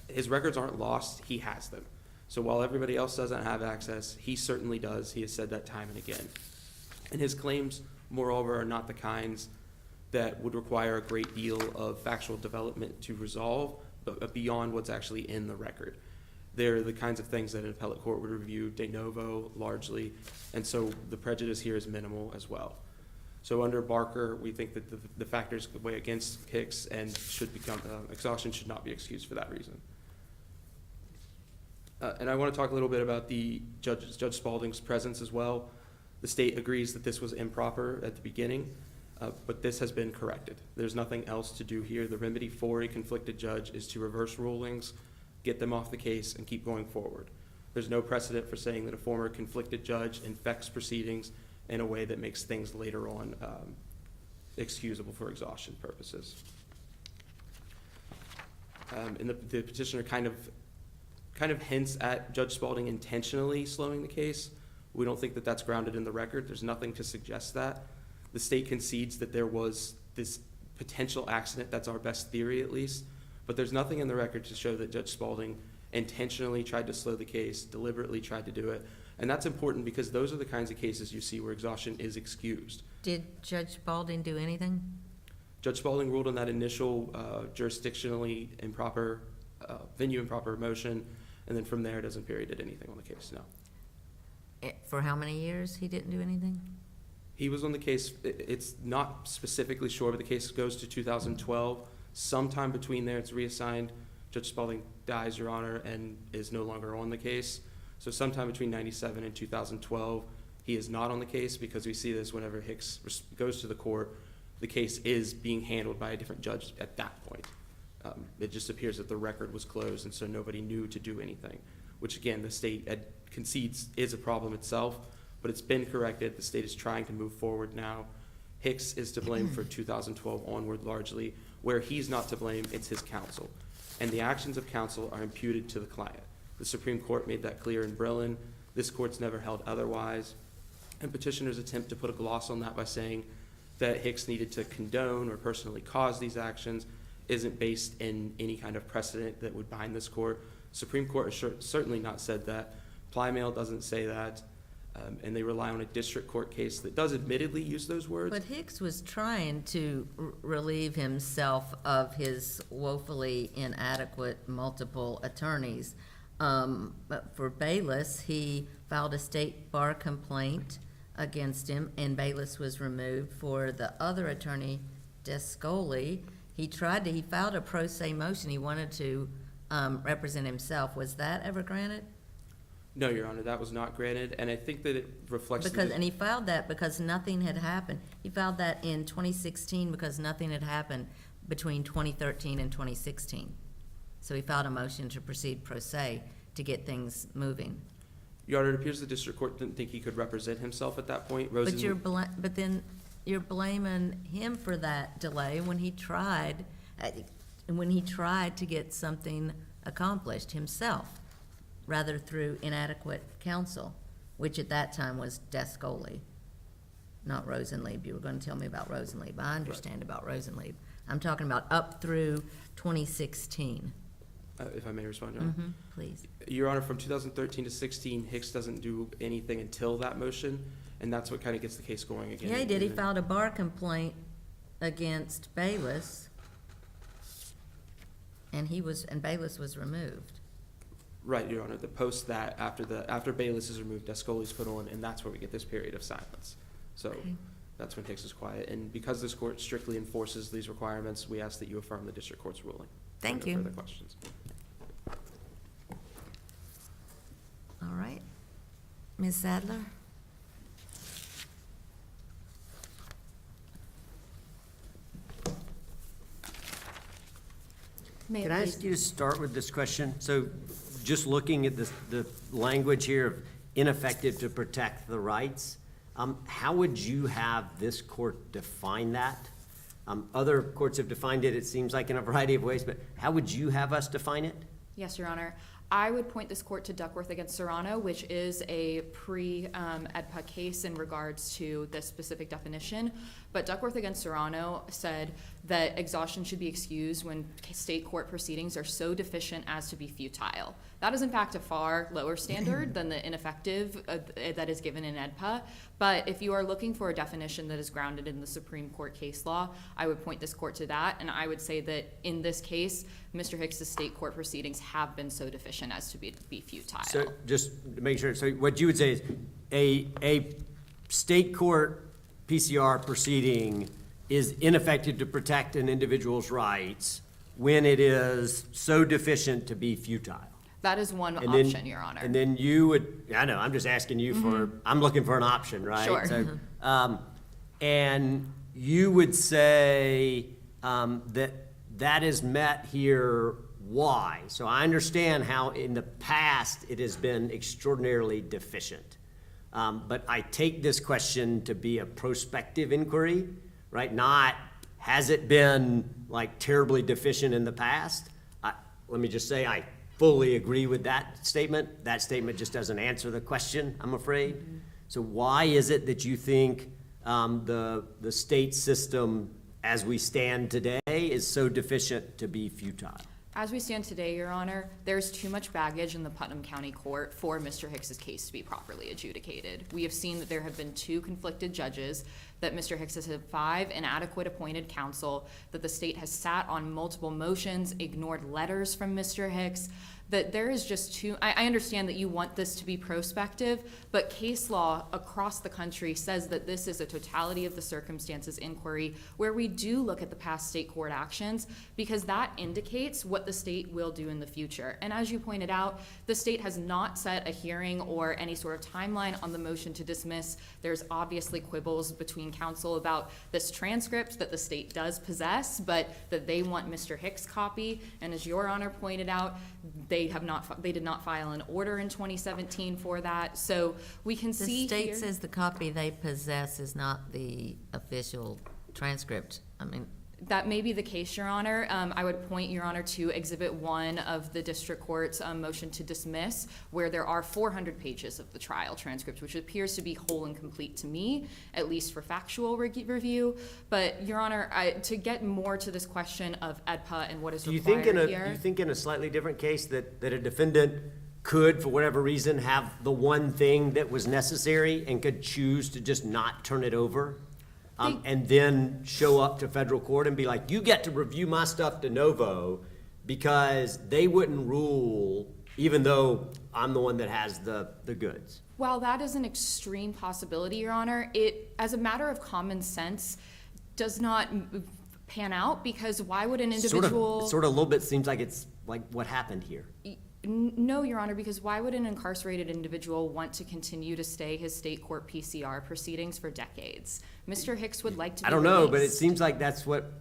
His records aren't lost, he has them. So while everybody else doesn't have access, he certainly does. He has said that time and again. And his claims, moreover, are not the kinds that would require a great deal of factual development to resolve, but beyond what's actually in the record. They're the kinds of things that an appellate court would review de novo largely, and so the prejudice here is minimal as well. So under Barker, we think that the factors weigh against Hicks and should become, exhaustion should not be excused for that reason. And I want to talk a little bit about the Judge Spalding's presence as well. The state agrees that this was improper at the beginning, but this has been corrected. There's nothing else to do here. The remedy for a conflicted judge is to reverse rulings, get them off the case, and keep going forward. There's no precedent for saying that a former conflicted judge infects proceedings in a way that makes things later on excusable for exhaustion purposes. And the petitioner kind of hints at Judge Spalding intentionally slowing the case. We don't think that that's grounded in the record. There's nothing to suggest that. The state concedes that there was this potential accident. That's our best theory, at least. But there's nothing in the record to show that Judge Spalding intentionally tried to slow the case, deliberately tried to do it. And that's important because those are the kinds of cases you see where exhaustion is excused. Did Judge Spalding do anything? Judge Spalding ruled on that initial jurisdictionally improper, venue improper motion, and then from there doesn't appear he did anything on the case, no. For how many years he didn't do anything? He was on the case, it's not specifically sure, but the case goes to 2012. Sometime between there, it's reassigned. Judge Spalding dies, Your Honor, and is no longer on the case. So sometime between 97 and 2012, he is not on the case because we see this whenever Hicks goes to the court the case is being handled by a different judge at that point. It just appears that the record was closed, and so nobody knew to do anything, which again, the state concedes is a problem itself, but it's been corrected. The state is trying to move forward now. Hicks is to blame for 2012 onward largely. Where he's not to blame, it's his counsel. And the actions of counsel are imputed to the client. The Supreme Court made that clear in Brillin. This court's never held otherwise. And petitioners attempt to put a gloss on that by saying that Hicks needed to condone or personally cause these actions isn't based in any kind of precedent that would bind this court. Supreme Court has certainly not said that. Plymail doesn't say that. And they rely on a district court case that does admittedly use those words. But Hicks was trying to relieve himself of his woefully inadequate multiple attorneys. But for Bayless, he filed a state bar complaint against him, and Bayless was removed. For the other attorney, Descoli, he filed a pro se motion. He wanted to represent himself. Was that ever granted? No, Your Honor, that was not granted, and I think that it reflects. And he filed that because nothing had happened. He filed that in 2016 because nothing had happened between 2013 and 2016. So he filed a motion to proceed pro se to get things moving. Your Honor, it appears the district court didn't think he could represent himself at that point. But then you're blaming him for that delay when he tried to get something accomplished himself, rather through inadequate counsel, which at that time was Descoli, not Rosenlieb. You were going to tell me about Rosenlieb. I understand about Rosenlieb. I'm talking about up through 2016. If I may respond, Your Honor. Please. Your Honor, from 2013 to 16, Hicks doesn't do anything until that motion, and that's what kind of gets the case going again. Yeah, he did. He filed a bar complaint against Bayless, and Bayless was removed. Right, Your Honor. The post that after Bayless is removed, Descoli's put on, and that's where we get this period of silence. So that's when Hicks is quiet. And because this court strictly enforces these requirements, we ask that you affirm the district court's ruling. Thank No you. further questions. All right. Ms. Sadler? Can I ask you to start with this question? So just looking at the language here of ineffective to protect the rights, how would you have this court define that? Other courts have defined it, it seems like, in a variety of ways, but how would you have us define it? Yes, Your Honor. I would point this court to Duckworth against Serrano, which is a pre-EDPA case in regards to this specific definition. But Duckworth against Serrano said that exhaustion should be excused when state court proceedings are so deficient as to be futile. That is in fact a far lower standard than the ineffective that is given in EDPA. But if you are looking for a definition that is grounded in the Supreme Court case law, I would point this court to that. And I would say that in this case, Mr. Hicks's state court proceedings have been so deficient as to be futile. So just to make sure, so what you would say is a state court PCR proceeding is ineffective to protect an individual's rights when it is so deficient to be futile. That is one And then- option, Your Honor. And then you would, I know, I'm just asking you for, I'm looking for an option, right? Sure. So, and you would say that is met here, why? So I understand how in the past it has been extraordinarily deficient. But I take this question to be a prospective inquiry, right? Not, has it been like terribly deficient in the past? Let me just say, I fully agree with that statement. That statement just doesn't answer the question, I'm afraid. So why is it that you think the state system as we stand today is so deficient to be futile? As we stand today, Your Honor, there's too much baggage in the Putnam County Court for Mr. Hicks's case to be properly adjudicated. We have seen that there have been 2 conflicted judges, that Mr. Hicks has had 5 inadequate appointed counsel, that the state has sat on multiple motions, ignored letters from Mr. Hicks, that there is just too, I understand that you want this to be prospective, but case law across the country says that this is a totality of the circumstances inquiry where we do look at the past state court actions because that indicates what the state will do in the future. And as you pointed out, the state has not set a hearing or any sort of timeline on the motion to dismiss. There's obviously quibbles between counsel about this transcript that the state does possess, but that they want Mr. Hicks' copy. And as Your Honor pointed out, they did not file an order in 2017 for that. So we can see The here. state says the copy they possess is not the official transcript. I mean, That may be the case, Your Honor. I would point, Your Honor, to Exhibit 1 of the district court's motion to dismiss, where there are 400 pages of the trial transcript, which appears to be whole and complete to me, at least for factual review. But, Your Honor, to get more to this question of AEDPA and what is Do you think required do here. you think in a slightly different case that a defendant could, for whatever reason, have the one thing that was necessary and could choose to just not turn it over? And then show up to federal court and be like, you get to review my stuff de novo because they wouldn't rule even though I'm the one that has the goods. While that is an extreme possibility, Your Honor, it, as a matter of common sense, does not pan out because why would an individual... Sort of a little bit seems like it's like what happened here. No, Your Honor, because why would an incarcerated individual want to continue to stay his state court PCR proceedings for decades? Mr. Hicks would like to be I don't know, but it released. seems like that's what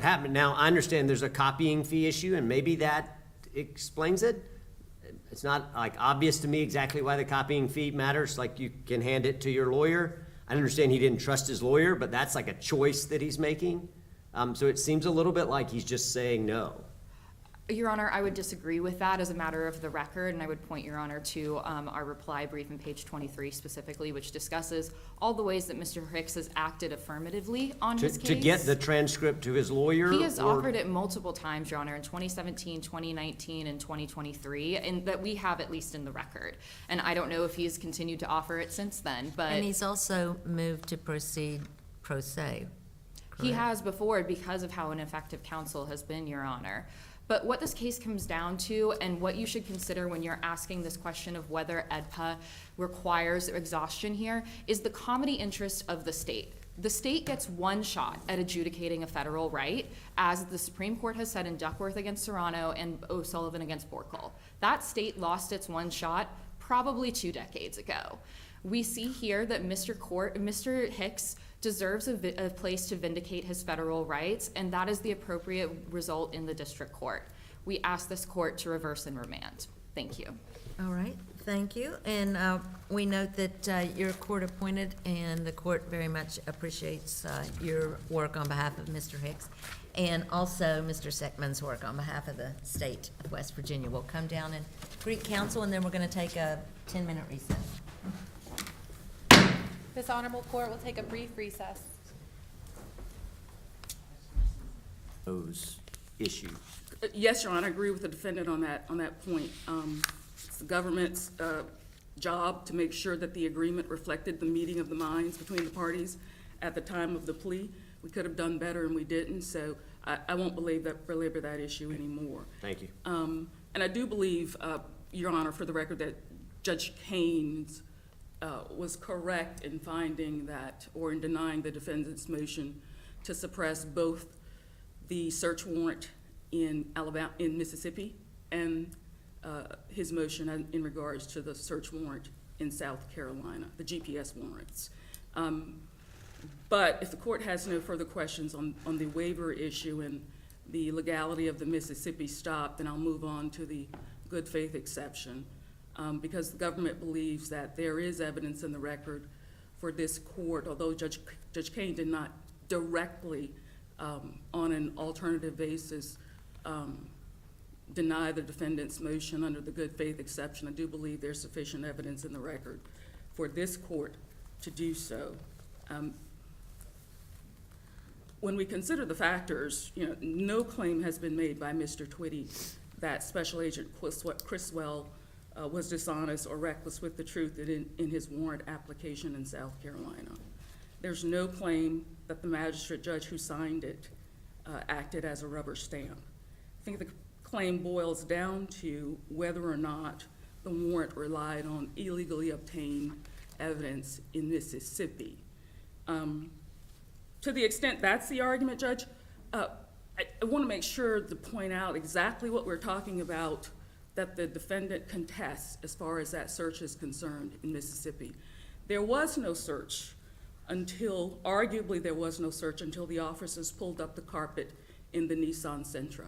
happened. Now, I understand there's a copying fee issue, and maybe that explains it. It's not like obvious to me exactly why the copying fee matters, like you can hand it to your lawyer. I understand he didn't trust his lawyer, but that's like a choice that he's making. So it seems a little bit like he's just saying no. Your Honor, I would disagree with that as a matter of the record, and I would point, Your Honor, to our reply brief in page 23 specifically, which discusses all the ways that Mr. Hicks has acted affirmatively on his case. To get the transcript to his lawyer? He has or- offered it multiple times, Your Honor, in 2017, 2019, and 2023, and that we have at least in the record. And I don't know if he's continued to offer it since then, but and he's also moved to proceed pro se. he correct? has before because of how ineffective counsel has been, Your Honor. But what this case comes down to, and what you should consider when you're asking this question of whether AEDPA requires exhaustion here, is the comity interest of the state. The state gets one shot at adjudicating a federal right, as the Supreme Court has said in Duckworth against Serrano and O'Sullivan against Borkel. That state lost its one shot probably 2 decades ago. We see here that Mr. Hicks deserves a place to vindicate his federal rights, and that is the appropriate result in the district court. We ask this court to reverse and remand. Thank you. All right, thank you. And we note that you're court appointed, and the court very much appreciates your work on behalf of Mr. Hicks, and also Mr. Seckman's work on behalf of the state of West Virginia. We'll come down and greet counsel, and then we're going to take a 10-minute recess. This honorable court will take a brief recess. Those issues. Yes, Your Honor, I agree with the defendant on that point. It's the government's job to make sure that the agreement reflected the meeting of the minds between the parties at the time of the plea. We could have done better and we didn't, so I won't belabor that issue anymore. Thank you. And I do believe, Your Honor, for the record, that Judge Haynes was correct in finding that, or in denying the defendant's motion to suppress both the search warrant in Mississippi, and his motion in regards to the search warrant in South Carolina, the GPS warrants. But if the court has no further questions on the waiver issue and the legality of the Mississippi stop, then I'll move on to the good faith exception. Because the government believes that there is evidence in the record for this court, although Judge Kane did not directly, on an alternative basis, deny the defendant's motion under the good faith exception. I do believe there's sufficient evidence in the record for this court to do so. When we consider the factors, no claim has been made by Mr. Twitty that Special Agent Criswell was dishonest or reckless with the truth in his warrant application in South Carolina. There's no claim that the magistrate judge who signed it acted as a rubber stamp. I think the claim boils down to whether or not the warrant relied on illegally obtained evidence in Mississippi. To the extent that's the argument, Judge, I want to make sure to point out exactly what we're talking about that the defendant contests as far as that search is concerned in Mississippi. There was no search arguably there was no search until the officers pulled up the carpet in the Nissan Sentra.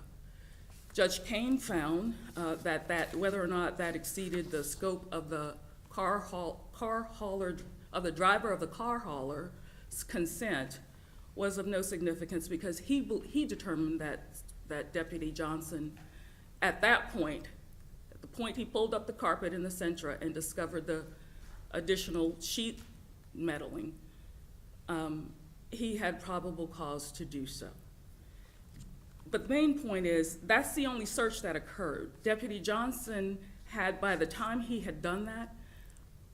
Judge Kane found that whether or not that exceeded the scope of the of the driver of the car hauler's consent was of no significance because he determined that Deputy Johnson, at that point, at the point he pulled up the carpet in the Sentra and discovered the additional sheet metalling, he had probable cause to do so. But the main point is, that's the only search that occurred. Deputy Johnson had, by the time he had done that,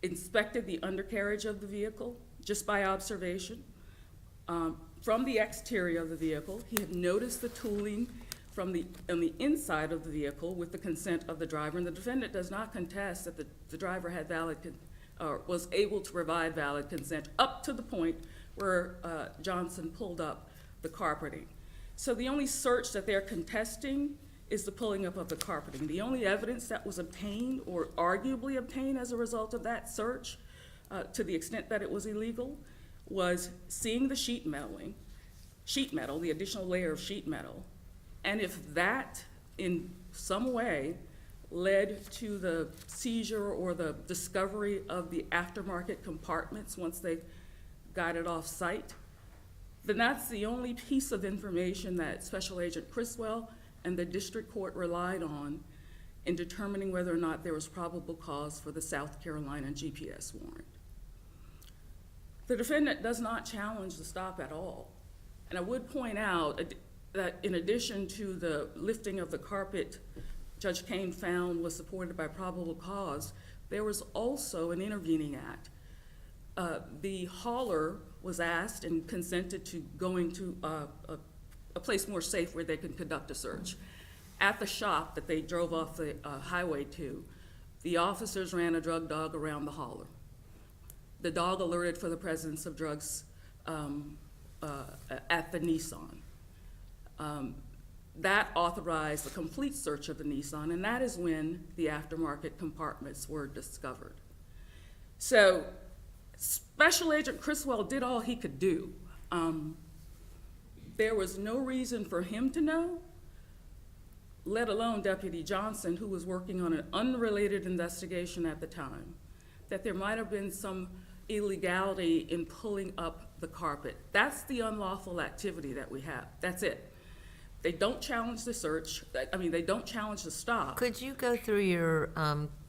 inspected the undercarriage of the vehicle, just by observation. From the exterior of the vehicle, he had noticed the tooling on the inside of the vehicle with the consent of the driver, and the defendant does not contest that the driver had was able to provide valid consent up to the point where Johnson pulled up the carpeting. So the only search that they're contesting is the pulling up of the carpeting. The only evidence that was obtained or arguably obtained as a result of that search, to the extent that it was illegal, was seeing the sheet metal, the additional layer of sheet metal, and if that in some way led to the seizure or the discovery of the aftermarket compartments once they got it off site, then that's the only piece of information that Special Agent Criswell and the district court relied on in determining whether or not there was probable cause for the South Carolina GPS warrant. The defendant does not challenge the stop at all. And I would point out that in addition to the lifting of the carpet Judge Kane found was supported by probable cause, there was also an intervening act. The hauler was asked and consented to going to a place more safe where they could conduct a search. At the shop that they drove off the highway to, the officers ran a drug dog around the hauler. The dog alerted for the presence of drugs at the Nissan. That authorized the complete search of the Nissan, and that is when the aftermarket compartments were discovered. So Special Agent Criswell did all he could do. There was no reason for him to know, let alone Deputy Johnson, who was working on an unrelated investigation at the time, that there might have been some illegality in pulling up the carpet. That's the unlawful activity that we have. That's it. They don't challenge the search. They don't challenge the stop. Could you go through your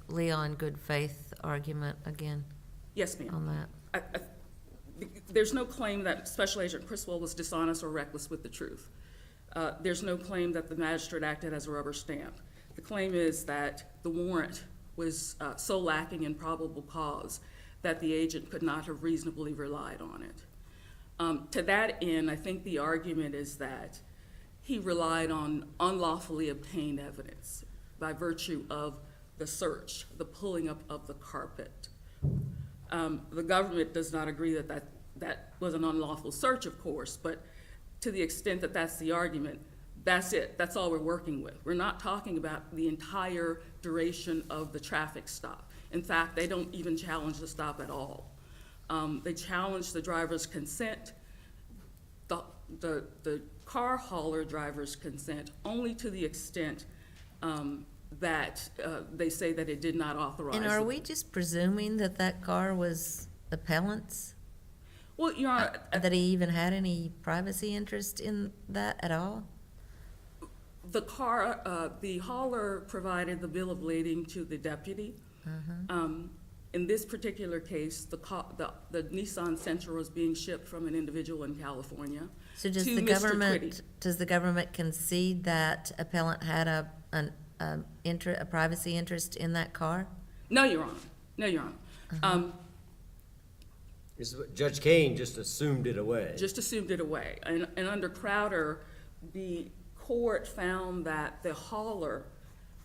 Leon good faith argument again? Yes, ma'am. On that? There's no claim that Special Agent Criswell was dishonest or reckless with the truth. There's no claim that the magistrate acted as a rubber stamp. The claim is that the warrant was so lacking in probable cause that the agent could not have reasonably relied on it. To that end, I think the argument is that he relied on unlawfully obtained evidence by virtue of the search, the pulling up of the carpet. The government does not agree that was an unlawful search, of course, but to the extent that that's the argument, that's it. That's all we're working with. We're not talking about the entire duration of the traffic stop. In fact, they don't even challenge the stop at all. They challenge the driver's consent, the car hauler driver's consent, only to the extent that they say that it did not authorize. And are we just presuming that that car was appellant's? Well, Your Honor, That he even had any privacy interest in that at all? the hauler provided the bill of lading to the deputy. In this particular case, the Nissan Sentra was being shipped from an individual in California. So does to the Mr. government, Twitty. does the government concede that appellant had a privacy interest in that car? No, Your Honor. No, Your Honor. Judge Kane just assumed it away. Just assumed it away. And under Crowder, the court found that the hauler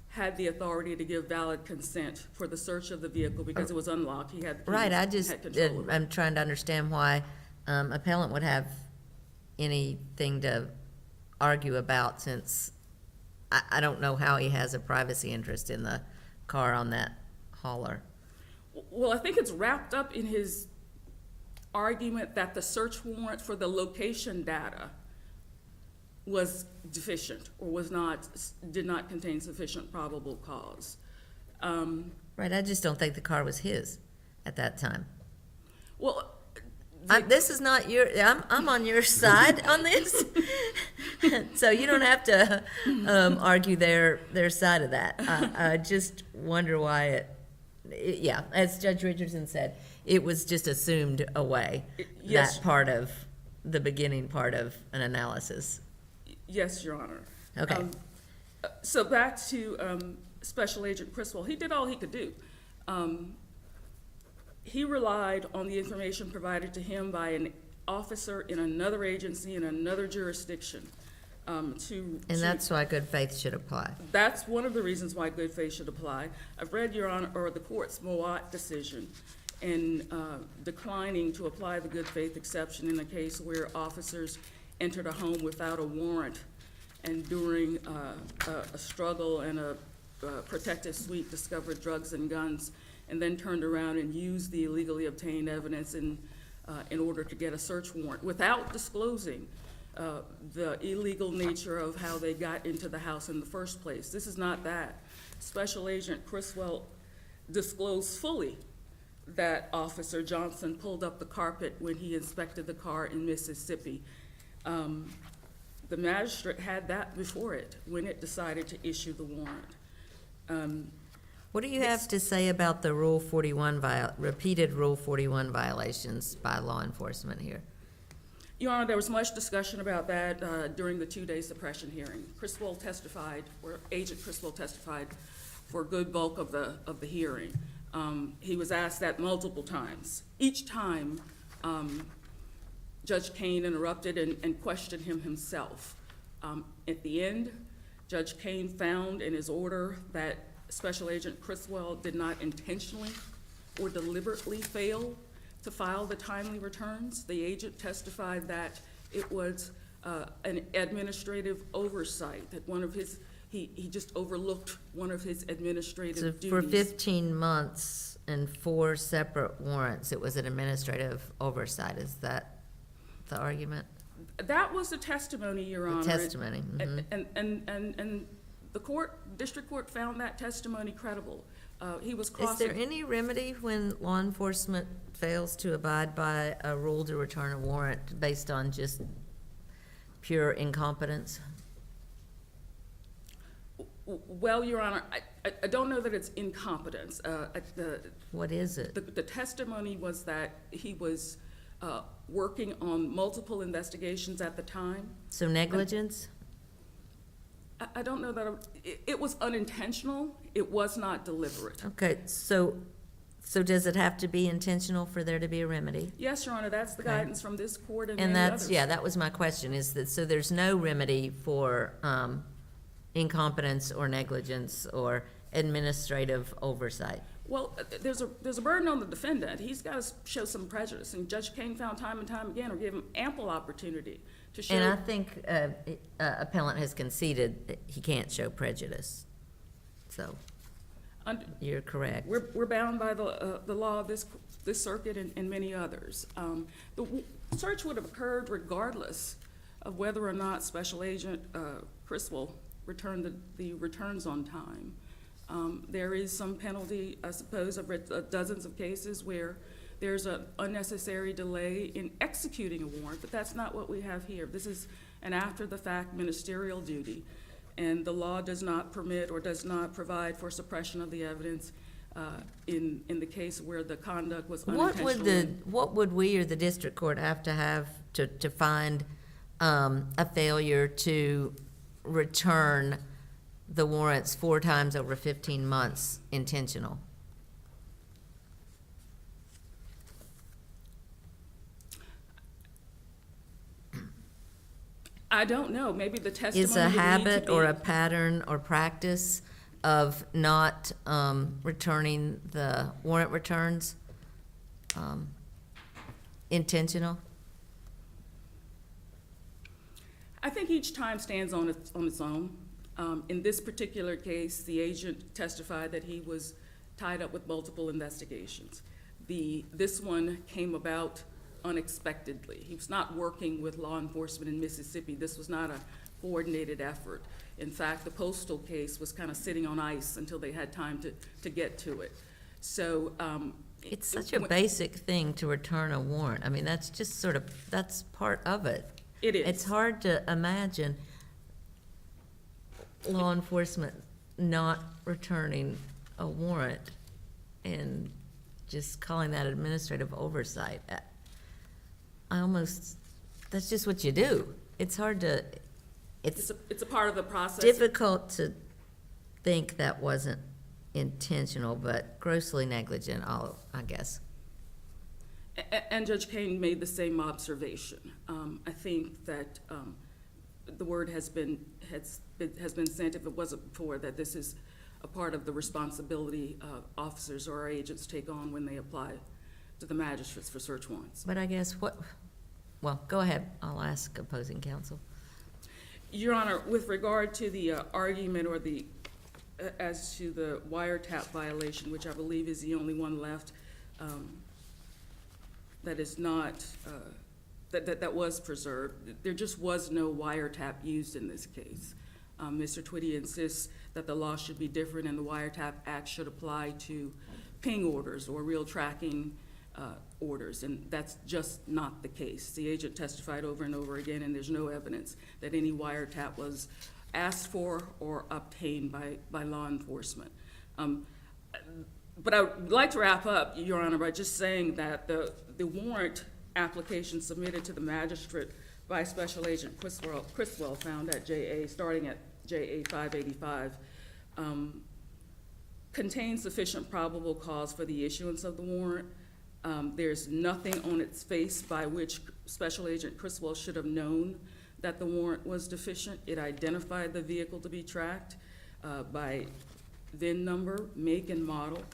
had the authority to give valid consent for the search of the vehicle because it was unlocked. He had. Right, I had just, control of it. I'm trying to understand why appellant would have anything to argue about, since I don't know how he has a privacy interest in the car on that hauler. Well, I think it's wrapped up in his argument that the search warrant for the location data was deficient or did not contain sufficient probable cause. Right, I just don't think the car was his at that time. Well, This is not your, I'm on your side on this. So you don't have to argue their side of that. I just wonder why yeah, as Judge Richardson said, it was just assumed away, Yes. that part of, the beginning part of an analysis. yes, Your Honor. Okay. So back to Special Agent Criswell. He did all he could do. He relied on the information provided to him by an officer in another agency in another jurisdiction And that's why good faith should apply. That's one of the reasons why good faith should apply. I've read Your Honor, or the court's Moat decision in declining to apply the good faith exception in a case where officers entered a home without a warrant and during a struggle and a protective sweep discovered drugs and guns, and then turned around and used the illegally obtained evidence in order to get a search warrant without disclosing the illegal nature of how they got into the house in the first place. This is not that. Special Agent Criswell disclosed fully that Officer Johnson pulled up the carpet when he inspected the car in Mississippi. The magistrate had that before it when it decided to issue the warrant. What do you have to say about the Rule 41 repeated Rule 41 violations by law enforcement here? Your Honor, there was much discussion about that during the two-day suppression hearing. Criswell testified, or Agent Criswell testified, for a good bulk of the hearing. He was asked that multiple times. Each time, Judge Kane interrupted and questioned him himself. At the end, Judge Kane found in his order that Special Agent Criswell did not intentionally or deliberately fail to file the timely returns. The agent testified that it was an administrative oversight, that one of his, he just overlooked one of his administrative duties. For 15 months and 4 separate warrants, it was an administrative oversight. Is that the argument? That was the testimony, Your Honor. Testimony. Mhm. And the district court found that testimony credible. He was Is there any remedy when law enforcement fails to abide by a rule to return a warrant based on just pure incompetence? Well, Your Honor, I don't know that it's incompetence. What is it? The testimony was that he was working on multiple investigations at the time. So negligence? I don't know that, it was unintentional, it was not deliberate. Okay, so does it have to be intentional for there to be a remedy? Yes, Your Honor, that's the Okay. guidance from this court and And many that's, others. yeah, that was my question, is that, so there's no remedy for incompetence or negligence or administrative oversight? Well, there's a burden on the defendant. He's got to show some prejudice, and Judge Kane found time and time again, or gave him ample opportunity to show. And I think appellant has conceded that he can't show prejudice. So, you're correct. We're bound by the law of this circuit and many others. The search would have occurred regardless of whether or not Special Agent Criswell returned the returns on time. There is some penalty, I suppose. I've read dozens of cases where there's an unnecessary delay in executing a warrant, but that's not what we have here. This is an after-the-fact ministerial duty, and the law does not permit or does not provide for suppression of the evidence in the case where the conduct was unintentional. What would we or the district court have to find a failure to return the warrants 4 times over 15 months intentional? I don't know, maybe the testimony Is would a need to habit or a be- pattern or practice of not returning the warrant returns intentional? I think each time stands on its own. In this particular case, the agent testified that he was tied up with multiple investigations. This one came about unexpectedly. He was not working with law enforcement in Mississippi. This was not a coordinated effort. In fact, the postal case was kind of sitting on ice until they had time to get to it. So, It's such a basic thing to return a warrant. I mean, that's just sort of, that's part of it. It is. It's hard to imagine law enforcement not returning a warrant and just calling that administrative oversight. That's just what you do. It's hard to, it's It's a part of the process. difficult to think that wasn't intentional, but grossly negligent, I guess. And Judge Kane made the same observation. I think that the word has been sent, if it wasn't before, that this is a part of the responsibility officers or our agents take on when they apply to the magistrates for search warrants. But I guess well, go ahead. I'll ask opposing counsel. Your Honor, with regard to the argument or as to the wiretap violation, which I believe is the only one left, that is not, that was preserved. There just was no wiretap used in this case. Mr. Twitty insists that the law should be different and the Wiretap Act should apply to ping orders or real tracking orders, and that's just not the case. The agent testified over and over again, and there's no evidence that any wiretap was asked for or obtained by law enforcement. But I would like to wrap up, Your Honor, by just saying that the warrant application submitted to the magistrate by Special Agent Criswell found at starting at JA 585, contains sufficient probable cause for the issuance of the warrant. There's nothing on its face by which Special Agent Criswell should have known that the warrant was deficient. It identified the vehicle to be tracked by VIN number, make, and model.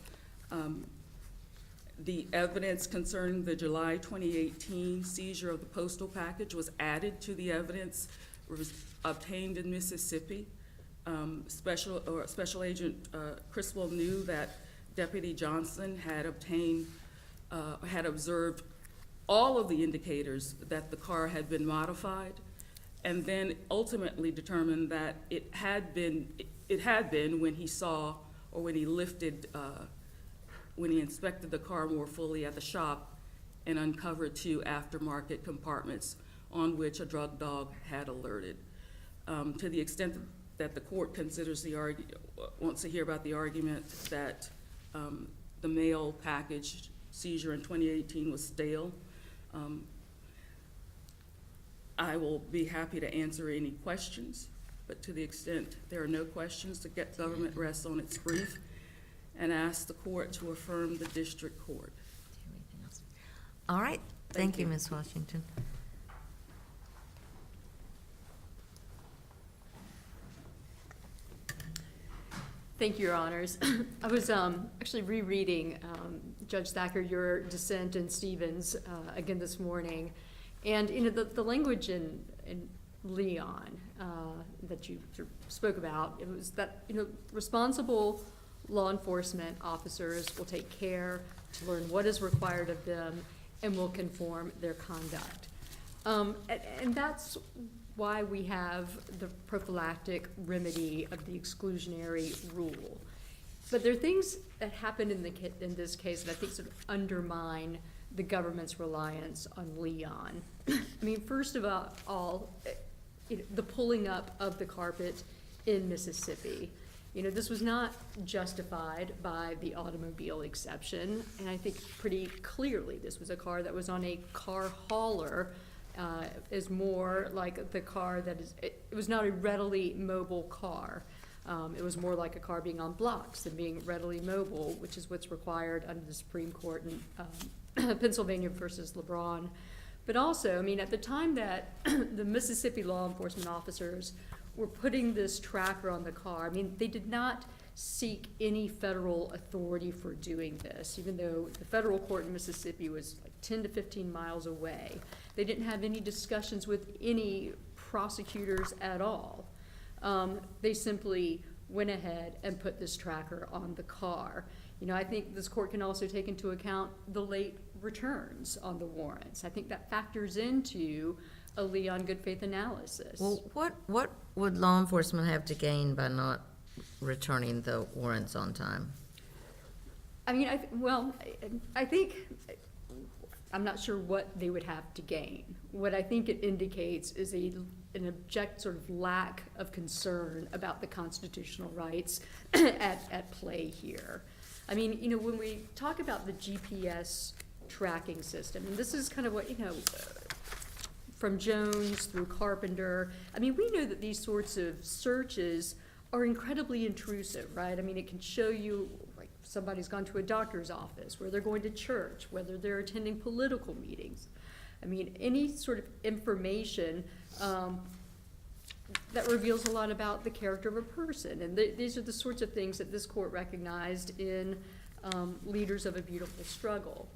The evidence concerning the July 2018 seizure of the postal package was added to the evidence obtained in Mississippi. Special Agent Criswell knew that Deputy Johnson had observed all of the indicators that the car had been modified, and then ultimately determined that it had been when he saw, or when he when he inspected the car more fully at the shop and uncovered 2 aftermarket compartments on which a drug dog had alerted. To the extent that the court considers wants to hear about the argument that the mail package seizure in 2018 was stale, I will be happy to answer any questions, but to the extent there are no questions, the government rests on its brief and asks the court to affirm the district court. All right. Thank you, Ms. Washington. Thank you, Your Honors. I was actually rereading, Judge Thacker, your dissent in Stevens again this morning. And, the language in Leon that you sort of spoke about, it was that, responsible law enforcement officers will take care to learn what is required of them and will conform their conduct. And that's why we have the prophylactic remedy of the exclusionary rule. But there are things that happen in this case that I think sort of undermine the government's reliance on Leon. I mean, first of all, the pulling up of the carpet in Mississippi. This was not justified by the automobile exception, and I think pretty clearly this was a car that was on a car hauler, is more like the car that is, it was not a readily mobile car. It was more like a car being on blocks than being readily mobile, which is what's required under the Supreme Court in Pennsylvania versus LeBron But also, I mean, at the time that the Mississippi law enforcement officers were putting this tracker on the car, I mean, they did not seek any federal authority for doing this, even though the federal court in Mississippi was like 10 to 15 miles away. They didn't have any discussions with any prosecutors at all. They simply went ahead and put this tracker on the car. You know, I think this court can also take into account the late returns on the warrants. I think that factors into a Leon good faith analysis. Well, what would law enforcement have to gain by not returning the warrants on time? I mean, I think, I'm not sure what they would have to gain. What I think it indicates is an abject sort of lack of concern about the constitutional rights at play here. I mean, you know, when we talk about the GPS tracking system, and this is kind of what, you know, from Jones through Carpenter, I mean, we know that these sorts of searches are incredibly intrusive, right? I mean, it can show you, like, somebody's gone to a doctor's office, where they're going to church, whether they're attending political meetings. I mean, any sort of information that reveals a lot about the character of a person. And these are the sorts of things that this court recognized in Leaders of a Beautiful Struggle.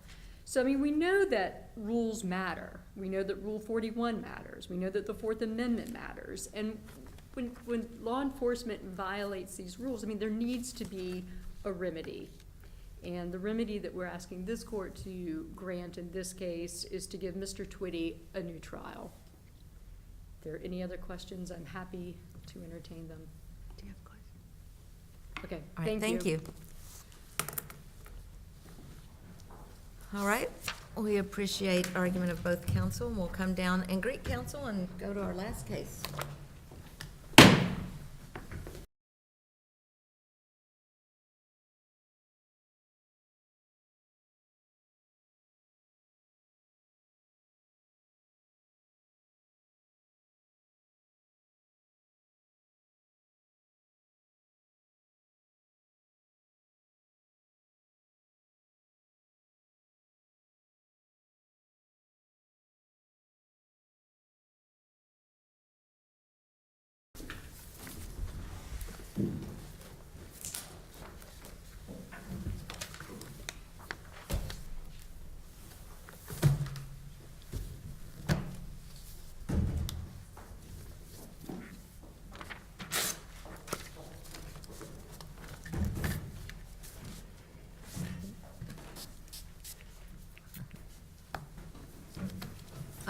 So, I mean, we know that rules matter. We know that Rule 41 matters. We know that the Fourth Amendment matters. And when law enforcement violates these rules, I mean, there needs to be a remedy. And the remedy that we're asking this court to grant in this case is to give Mr. Twitty a new trial. If there are any other questions, I'm happy to entertain them. Do you have questions? Okay, All right, thank you. All right, we appreciate argument of both counsel, and we'll come down and greet counsel and go to our last case.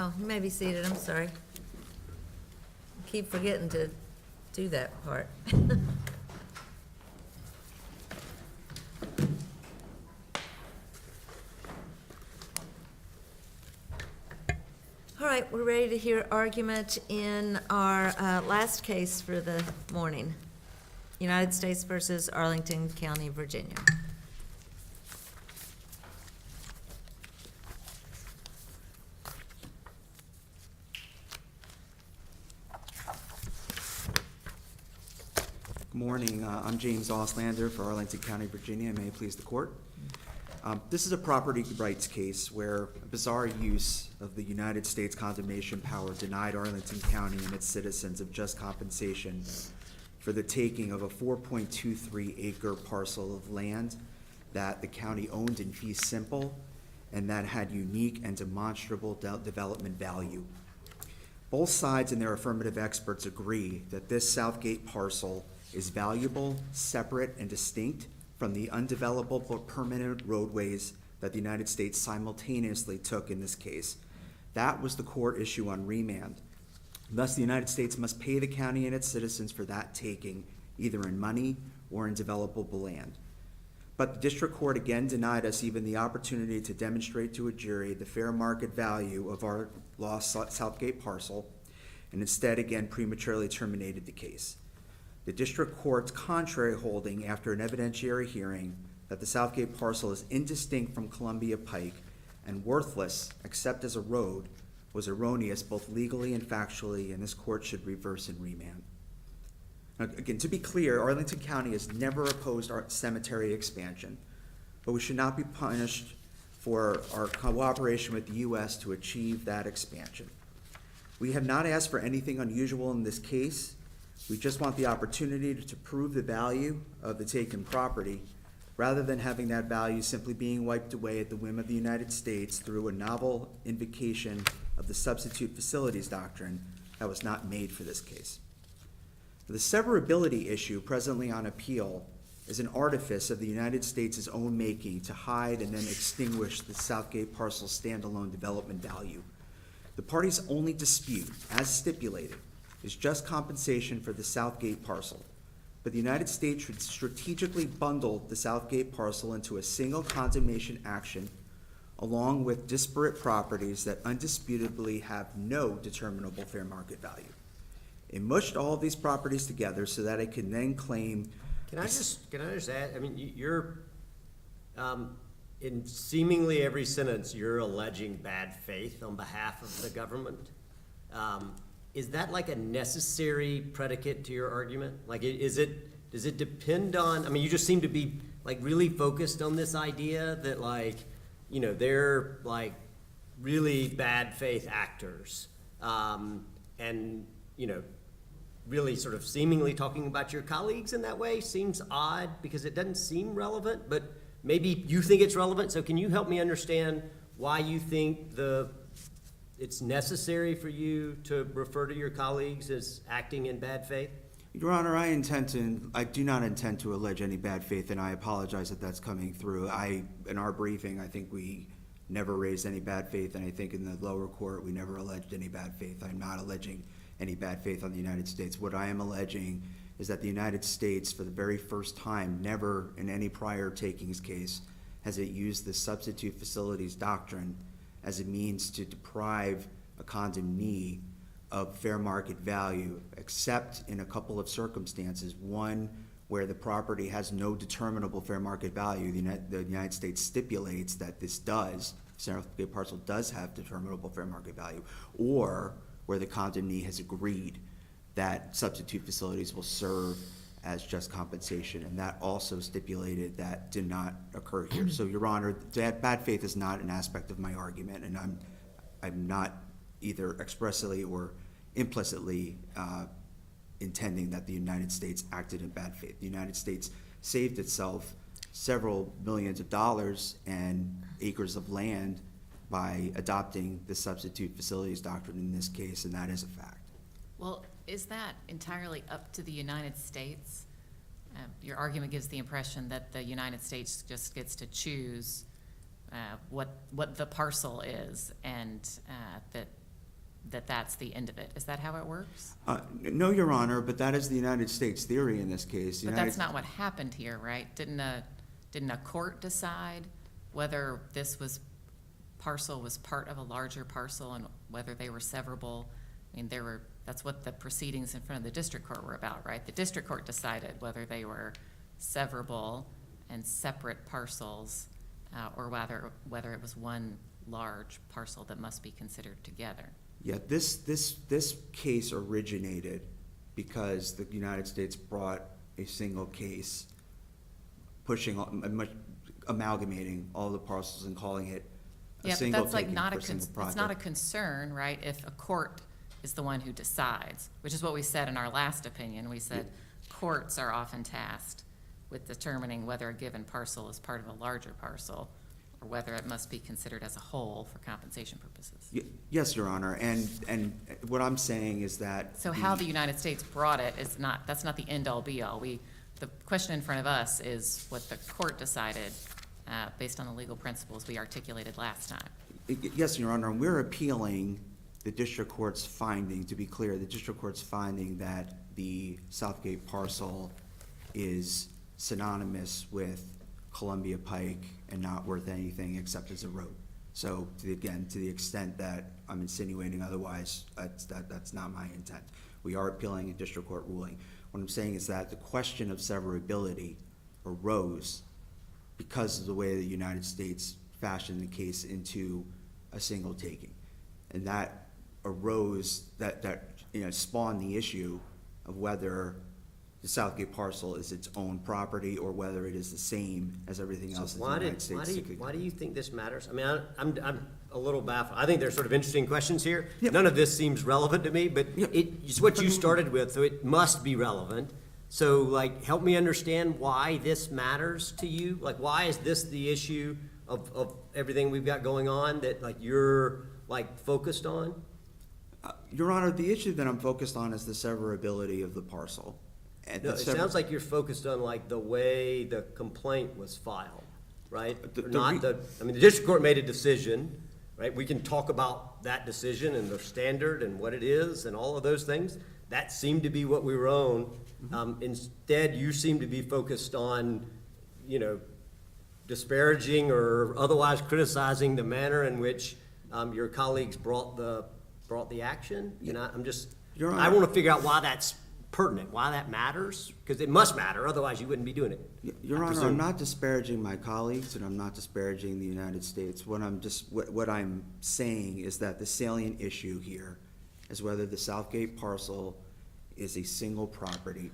Oh, you may be seated, I'm sorry. I keep forgetting to do that part. All right, we're ready to hear argument in our last case for the morning. United States versus Arlington County, Virginia. Good morning. I'm James Auslander for Arlington County, Virginia. May it please the court. This is a property rights case where a bizarre use of the United States condemnation power denied Arlington County and its citizens of just compensation for the taking of a 4.23 acre parcel of land that the county owned in fee simple and that had unique and demonstrable development value. Both sides and their affirmative experts agree that this Southgate parcel is valuable, separate, and distinct from the undevelopable but permanent roadways that the United States simultaneously took in this case. That was the core issue on remand. Thus, the United States must pay the county and its citizens for that taking, either in money or in developable land. But the district court again denied us even the opportunity to demonstrate to a jury the fair market value of our lost Southgate parcel, and instead again prematurely terminated the case. The district court's contrary holding after an evidentiary hearing that the Southgate parcel is indistinct from Columbia Pike and worthless except as a road was erroneous both legally and factually, and this court should reverse and remand. Now, again, to be clear, Arlington County has never opposed our cemetery expansion, but we should not be punished for our cooperation with the U.S. to achieve that expansion. We have not asked for anything unusual in this case. We just want the opportunity to prove the value of the taken property, rather than having that value simply being wiped away at the whim of the United States through a novel invocation of the substitute facilities doctrine that was not made for this case. The severability issue presently on appeal is an artifice of the United States' own making to hide and then extinguish the Southgate parcel's standalone development value. The parties' only dispute, as stipulated, is just compensation for the Southgate parcel, but the United States should strategically bundle the Southgate parcel into a single condemnation action along with disparate properties that undisputably have no determinable fair market value. It mushed all of these properties together so that it can then claim. Can I just add, I mean, you're, in seemingly every sentence, you're alleging bad faith on behalf of the government. Is that like a necessary predicate to your argument? Like, does it depend on, I mean, you just seem to be like really focused on this idea that like, you know, they're like really bad faith actors. And, you know, really sort of seemingly talking about your colleagues in that way seems odd because it doesn't seem relevant, but maybe you think it's relevant. So can you help me understand why you think it's necessary for you to refer to your colleagues as acting in bad faith? Your Honor, I do not intend to allege any bad faith, and I apologize that that's coming through. In our briefing, I think we never raised any bad faith, and I think in the lower court, we never alleged any bad faith. I'm not alleging any bad faith on the United States. What I am alleging is that the United States, for the very first time, never in any prior takings case, has it used the substitute facilities doctrine as a means to deprive a condemnee of fair market value, except in a couple of circumstances. One, where the property has no determinable fair market value. The United States stipulates that this Southgate parcel does have determinable fair market value, or where the condemnee has agreed that substitute facilities will serve as just compensation, and that also stipulated that did not occur here. So, Your Honor, that bad faith is not an aspect of my argument, and I'm not either expressly or implicitly intending that the United States acted in bad faith. The United States saved itself several millions of dollars and acres of land by adopting the substitute facilities doctrine in this case, and that is a fact. Well, is that entirely up to the United States? Your argument gives the impression that the United States just gets to choose what the parcel is, and that's the end of it. Is that how it works? No, Your Honor, but that is the United States theory in this case. But that's not what happened here, right? Didn't a court decide whether this parcel was part of a larger parcel and whether they were severable? I mean, that's what the proceedings in front of the district court were about, right? The district court decided whether they were severable and separate parcels, or whether it was one large parcel that must be considered together. Yeah, this case originated because the United States brought a single case, amalgamating all the parcels and calling it a single taking for a single project. It's not a concern, right, if a court is the one who decides, which is what we said in our last opinion. We said courts are often tasked with determining whether a given parcel is part of a larger parcel or whether it must be considered as a whole for compensation purposes. Yes, Your Honor, and what I'm saying is that. So how the United States brought it is that's not the end-all be-all. The question in front of us is what the court decided based on the legal principles we articulated last time. Yes, Your Honor, and we're appealing the district court's finding, to be clear, the district court's finding that the Southgate parcel is synonymous with Columbia Pike and not worth anything except as a road. So, to the extent that I'm insinuating otherwise, that's not my intent. We are appealing a district court ruling. What I'm saying is that the question of severability arose because of the way the United States fashioned the case into a single taking. And that arose, that spawned the issue of whether the Southgate parcel is its own property or whether it is the same as everything else in the Why United States. do you think this matters? I mean, I'm a little baffled. I think they're sort of interesting questions here. Yep. None of this seems relevant to me, but it's what you started with, so it must be relevant. So like, help me understand why this matters to you. Like, why is this the issue of everything we've got going on that like you're like focused on? Your Honor, the issue that I'm focused on is the severability of the parcel. And No, the it sever- sounds like you're focused on like the way the complaint was filed, right? The- Or the not re- the, I mean, the district court made a decision, right? We can talk about that decision and the standard and what it is and all of those things. That seemed to be what we were on. Instead, you seem to be focused on, you know, disparaging or otherwise criticizing the manner in which your colleagues brought the action. You know, Your I Honor- want to figure out why that's pertinent, why that matters, because it must matter, otherwise you wouldn't be doing it. Your I Honor, presume. I'm not disparaging my colleagues and I'm not disparaging the United States. What I'm saying is that the salient issue here is whether the Southgate parcel is a single property.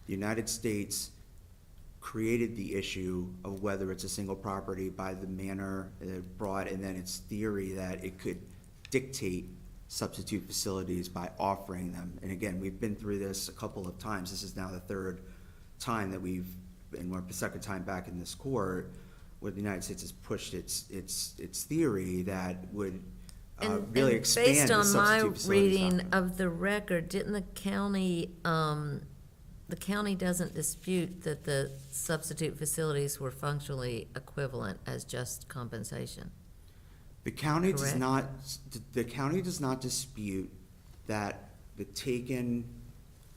The United States created the issue of whether it's a single property by the manner it brought, and then its theory that it could dictate substitute facilities by offering them. And again, we've been through this a couple of times. This is now the third time that and we're the second time back in this court, where the United States has pushed its theory that would really expand the substitute Based on my facilities reading offering. of the record, didn't the county doesn't dispute that the substitute facilities were functionally equivalent as just compensation? The county does Correct? not, the county does not dispute that the taken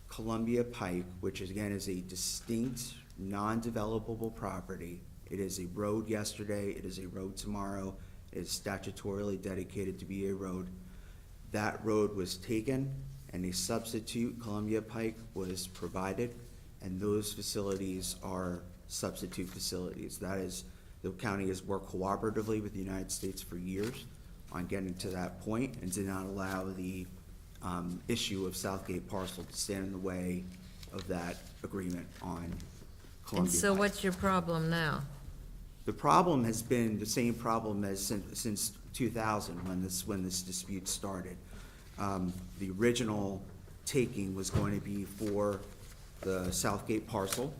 Columbia Pike, which again is a distinct, non-developable property. It is a road yesterday, it is a road tomorrow, it is statutorily dedicated to be a road. That road was taken and a substitute Columbia Pike was provided, and those facilities are substitute facilities. That is, the county has worked cooperatively with the United States for years on getting to that point and did not allow the issue of Southgate parcel to stand in the way of that agreement on Columbia And so Pike. what's your problem now? The problem has been the same problem as since 2000, when this dispute started. The original taking was going to be for the Southgate parcel,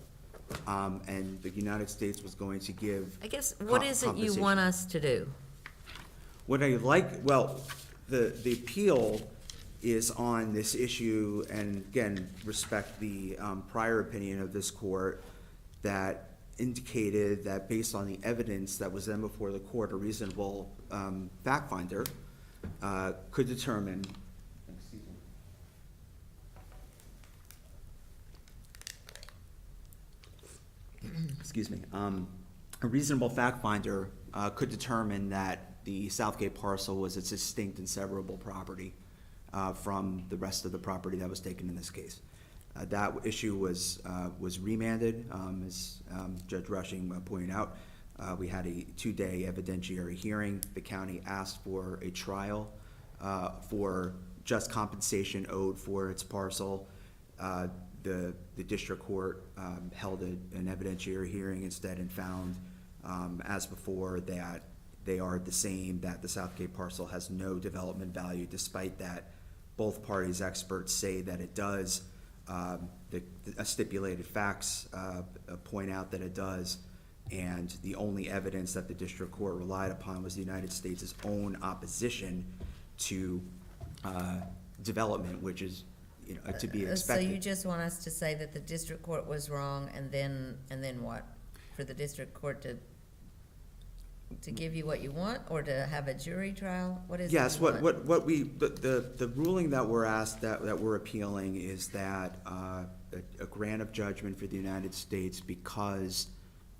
and the United States was going to give. I guess, what is it you want us to do? What I like, well, the appeal is on this issue, and again, respect the prior opinion of this court that indicated that based on the evidence that was then before the court, a reasonable fact finder could determine. Excuse me. A reasonable fact finder could determine that the Southgate parcel was a distinct and severable property from the rest of the property that was taken in this case. That issue was remanded, as Judge Rushing pointed out. We had a 2-day evidentiary hearing. The county asked for a trial for just compensation owed for its parcel. The district court held an evidentiary hearing instead and found, as before, that they are the same, that the Southgate parcel has no development value, despite that both parties' experts say that it does. The stipulated facts point out that it does, and the only evidence that the district court relied upon was the United States' own opposition to development, which is, you know, to be expected. So you just want us to say that the district court was wrong, and then what? For the district court to give you what you want, or to have a jury trial? What is it Yes, you want? the ruling that we're asked, that we're appealing is that a grant of judgment for the United States, because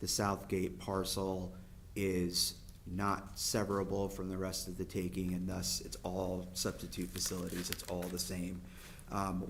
the Southgate parcel is not severable from the rest of the taking, and thus it's all substitute facilities, it's all the same.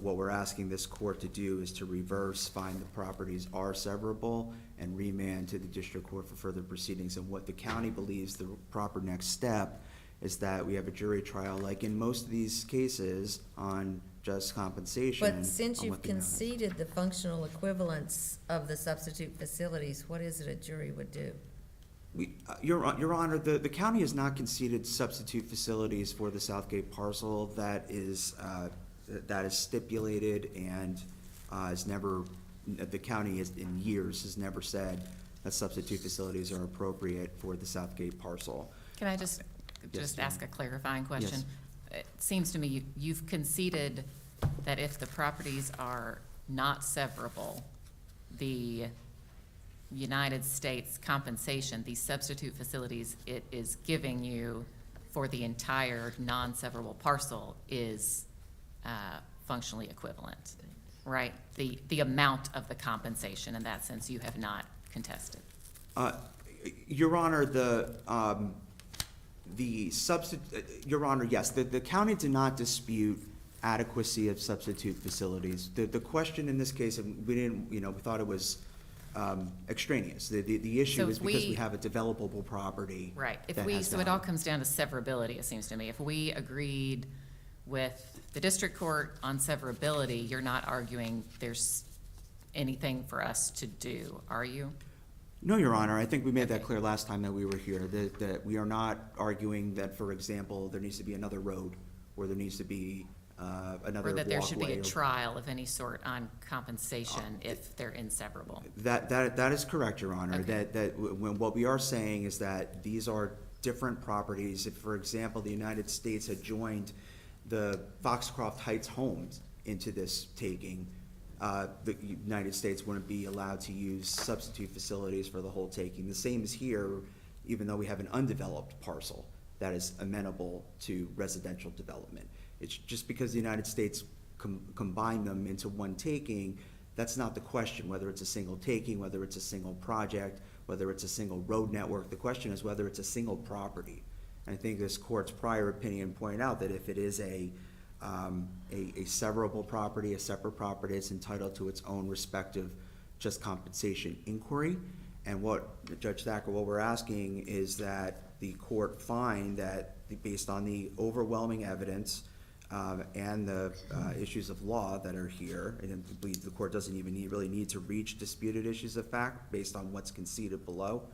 What we're asking this court to do is to reverse, find the properties are severable, and remand to the district court for further proceedings. And what the county believes the proper next step is that we have a jury trial, like in most of these cases, on just compensation. But since on you've what the amount is. conceded the functional equivalence of the substitute facilities, what is it a jury would do? Your Honor, the county has not conceded substitute facilities for the Southgate parcel. That is stipulated and has never, the county has, in years, has never said that substitute facilities are appropriate for the Southgate parcel. Can I just Yes, ask a clarifying question? It seems to me you've conceded that if the properties are not severable, the United States compensation, these substitute facilities it is giving you for the entire non-severable parcel is functionally equivalent, right? The amount of the compensation, in that sense, you have not contested. Your Honor, Your Honor, yes, the county did not dispute adequacy of substitute facilities. The question in this case, and we didn't, we thought it was extraneous. The issue So is if because we we- have a developable property. Right, so it value. all comes down to severability, it seems to me. If we agreed with the district court on severability, you're not arguing there's anything for us to do, are you? No, Your Honor, I think we made that clear last time that we were here, that we are not arguing that, for example, there needs to be another road, or there needs to be another walkway. Or that there should be a or- trial of any sort on compensation if they're inseparable? That is correct, Your Honor. Okay. What we are saying is that these are different properties. If, for example, the United States had joined the Foxcroft Heights homes into this taking, the United States wouldn't be allowed to use substitute facilities for the whole taking. The same is here, even though we have an undeveloped parcel that is amenable to residential development. It's just because the United States combined them into one taking, that's not the question, whether it's a single taking, whether it's a single project, whether it's a single road network. The question is whether it's a single property. And I think this court's prior opinion pointed out that if it is a severable property, a separate property, it's entitled to its own respective just compensation inquiry. And what, Judge Thacker, what we're asking is that the court find that, based on the overwhelming evidence and the issues of law that are here, and I believe the court doesn't even really need to reach disputed issues of fact based on what's conceded below,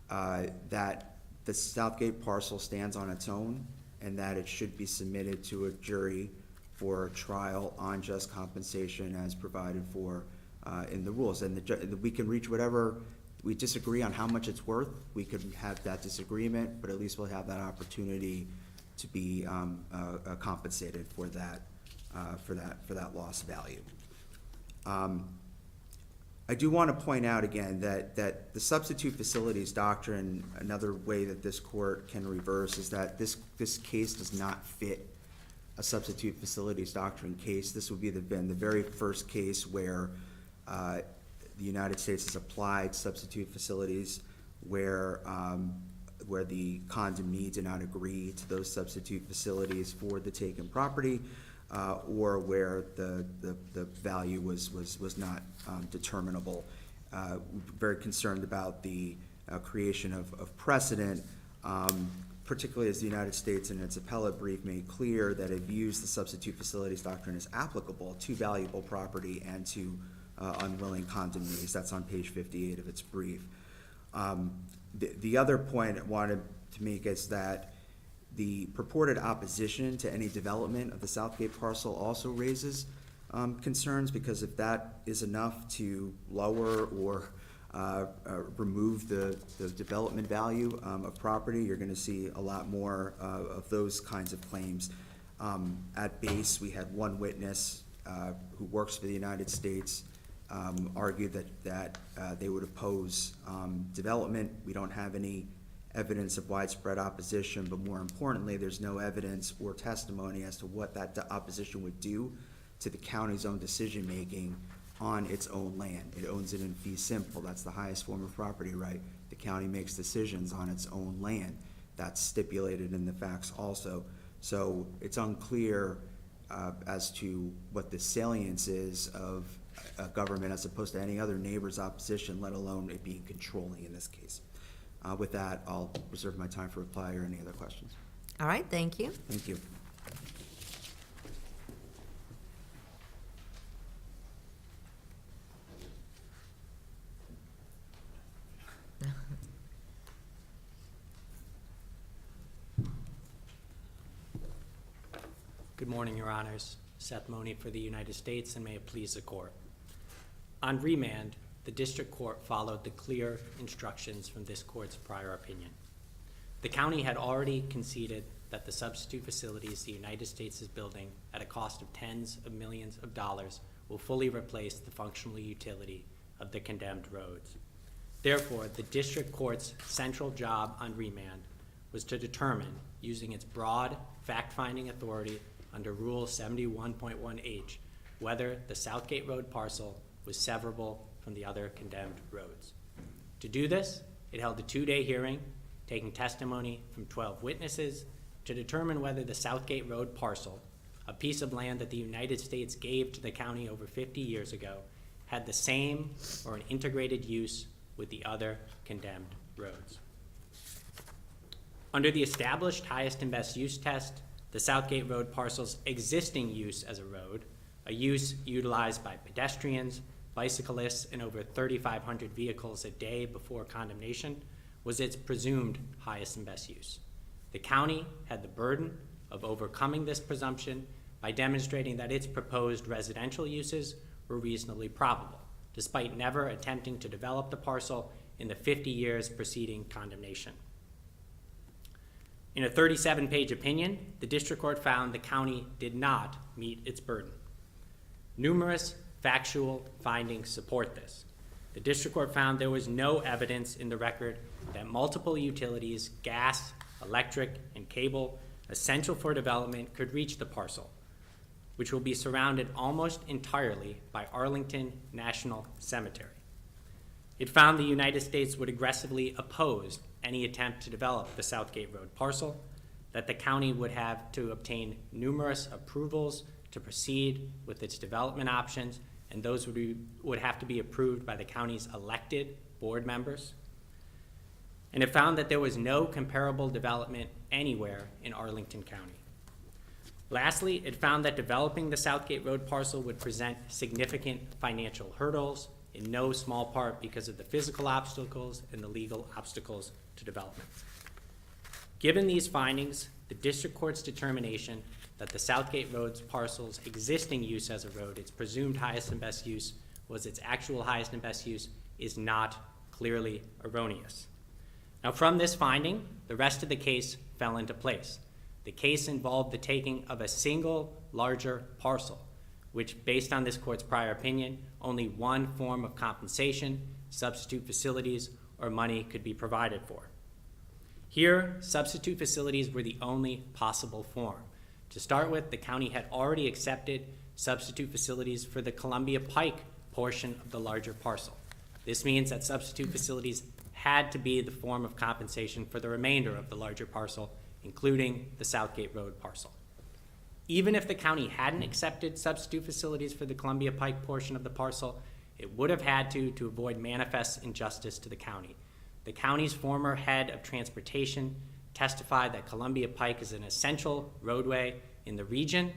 that the Southgate parcel stands on its own, and that it should be submitted to a jury for trial on just compensation as provided for in the rules. And we can reach whatever, we disagree on how much it's worth, we could have that disagreement, but at least we'll have that opportunity to be compensated for that lost value. I do want to point out again that the substitute facilities doctrine, another way that this court can reverse is that this case does not fit a substitute facilities doctrine case. This would be been the very first case where the United States has applied substitute facilities where the condomnee did not agree to those substitute facilities for the taken property, or where the value was not determinable. Very concerned about the creation of precedent, particularly as the United States in its appellate brief made clear that it views the substitute facilities doctrine as applicable to valuable property and to unwilling condomnees. That's on page 58 of its brief. The other point I wanted to make is that the purported opposition to any development of the Southgate parcel also raises concerns, because if that is enough to lower or remove the development value of property, you're gonna see a lot more of those kinds of claims. At base, we had one witness who works for the United States argued that they would oppose development. We don't have any evidence of widespread opposition, but more importantly, there's no evidence or testimony as to what that opposition would do to the county's own decision-making on its own land. It owns it in fee simple. That's the highest form of property right. The county makes decisions on its own land. That's stipulated in the facts also. So it's unclear as to what the salience is of a government as opposed to any other neighbor's opposition, let alone it being controlling in this case. With that, I'll reserve my time for reply or any other questions. All right, thank you. Thank you. Good morning, Your Honors. Seth Money for the United States, and may it please the court. On remand, the district court followed the clear instructions from this court's prior opinion. The county had already conceded that the substitute facilities the United States is building at a cost of tens of millions of dollars will fully replace the functional utility of the condemned roads. Therefore, the district court's central job on remand was to determine, using its broad fact-finding authority under Rule 71.1H, whether the Southgate Road parcel was severable from the other condemned roads. To do this, it held a 2-day hearing, taking testimony from 12 witnesses to determine whether the Southgate Road parcel, a piece of land that the United States gave to the county over 50 years ago, had the same or an integrated use with the other condemned roads. Under the established highest and best use test, the Southgate Road parcel's existing use as a road, a use utilized by pedestrians, bicyclists, and over 3,500 vehicles a day before condemnation, was its presumed highest and best use. The county had the burden of overcoming this presumption by demonstrating that its proposed residential uses were reasonably probable, despite never attempting to develop the parcel in the 50 years preceding condemnation. In a 37-page opinion, the district court found the county did not meet its burden. Numerous factual findings support this. The district court found there was no evidence in the record that multiple utilities, gas, electric, and cable, essential for development, could reach the parcel, which will be surrounded almost entirely by Arlington National Cemetery. It found the United States would aggressively oppose any attempt to develop the Southgate Road parcel, that the county would have to obtain numerous approvals to proceed with its development options, and those would have to be approved by the county's elected board members. And it found that there was no comparable development anywhere in Arlington County. Lastly, it found that developing the Southgate Road parcel would present significant financial hurdles, in no small part because of the physical obstacles and the legal obstacles to development. Given these findings, the district court's determination that the Southgate Road parcel's existing use as a road, its presumed highest and best use, was its actual highest and best use, is not clearly erroneous. Now, from this finding, the rest of the case fell into place. The case involved the taking of a single larger parcel, which, based on this court's prior opinion, only one form of compensation, substitute facilities, or money could be provided for. Here, substitute facilities were the only possible form. To start with, the county had already accepted substitute facilities for the Columbia Pike portion of the larger parcel. This means that substitute facilities had to be the form of compensation for the remainder of the larger parcel, including the Southgate Road parcel. Even if the county hadn't accepted substitute facilities for the Columbia Pike portion of the parcel, it would have had to avoid manifest injustice to the county. The county's former head of transportation testified that Columbia Pike is an essential roadway in the region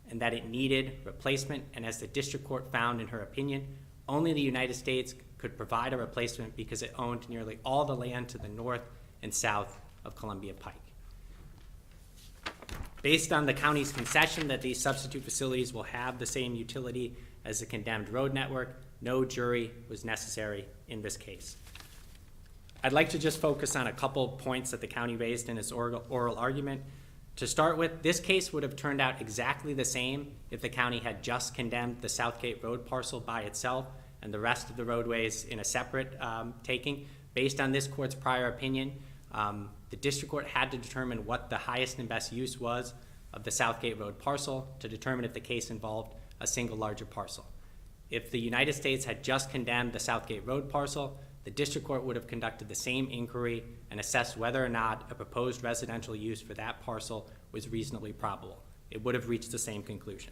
and that it needed replacement, and as the district court found in her opinion, only the United States could provide a replacement because it owned nearly all the land to the north and south of Columbia Pike. Based on the county's concession that these substitute facilities will have the same utility as the condemned road network, no jury was necessary in this case. I'd like to just focus on a couple points that the county raised in its oral argument. To start with, this case would have turned out exactly the same if the county had just condemned the Southgate Road parcel by itself and the rest of the roadways in a separate taking. Based on this court's prior opinion, the district court had to determine what the highest and best use was of the Southgate Road parcel to determine if the case involved a single larger parcel. If the United States had just condemned the Southgate Road parcel, the district court would have conducted the same inquiry and assessed whether or not a proposed residential use for that parcel was reasonably probable. It would have reached the same conclusion.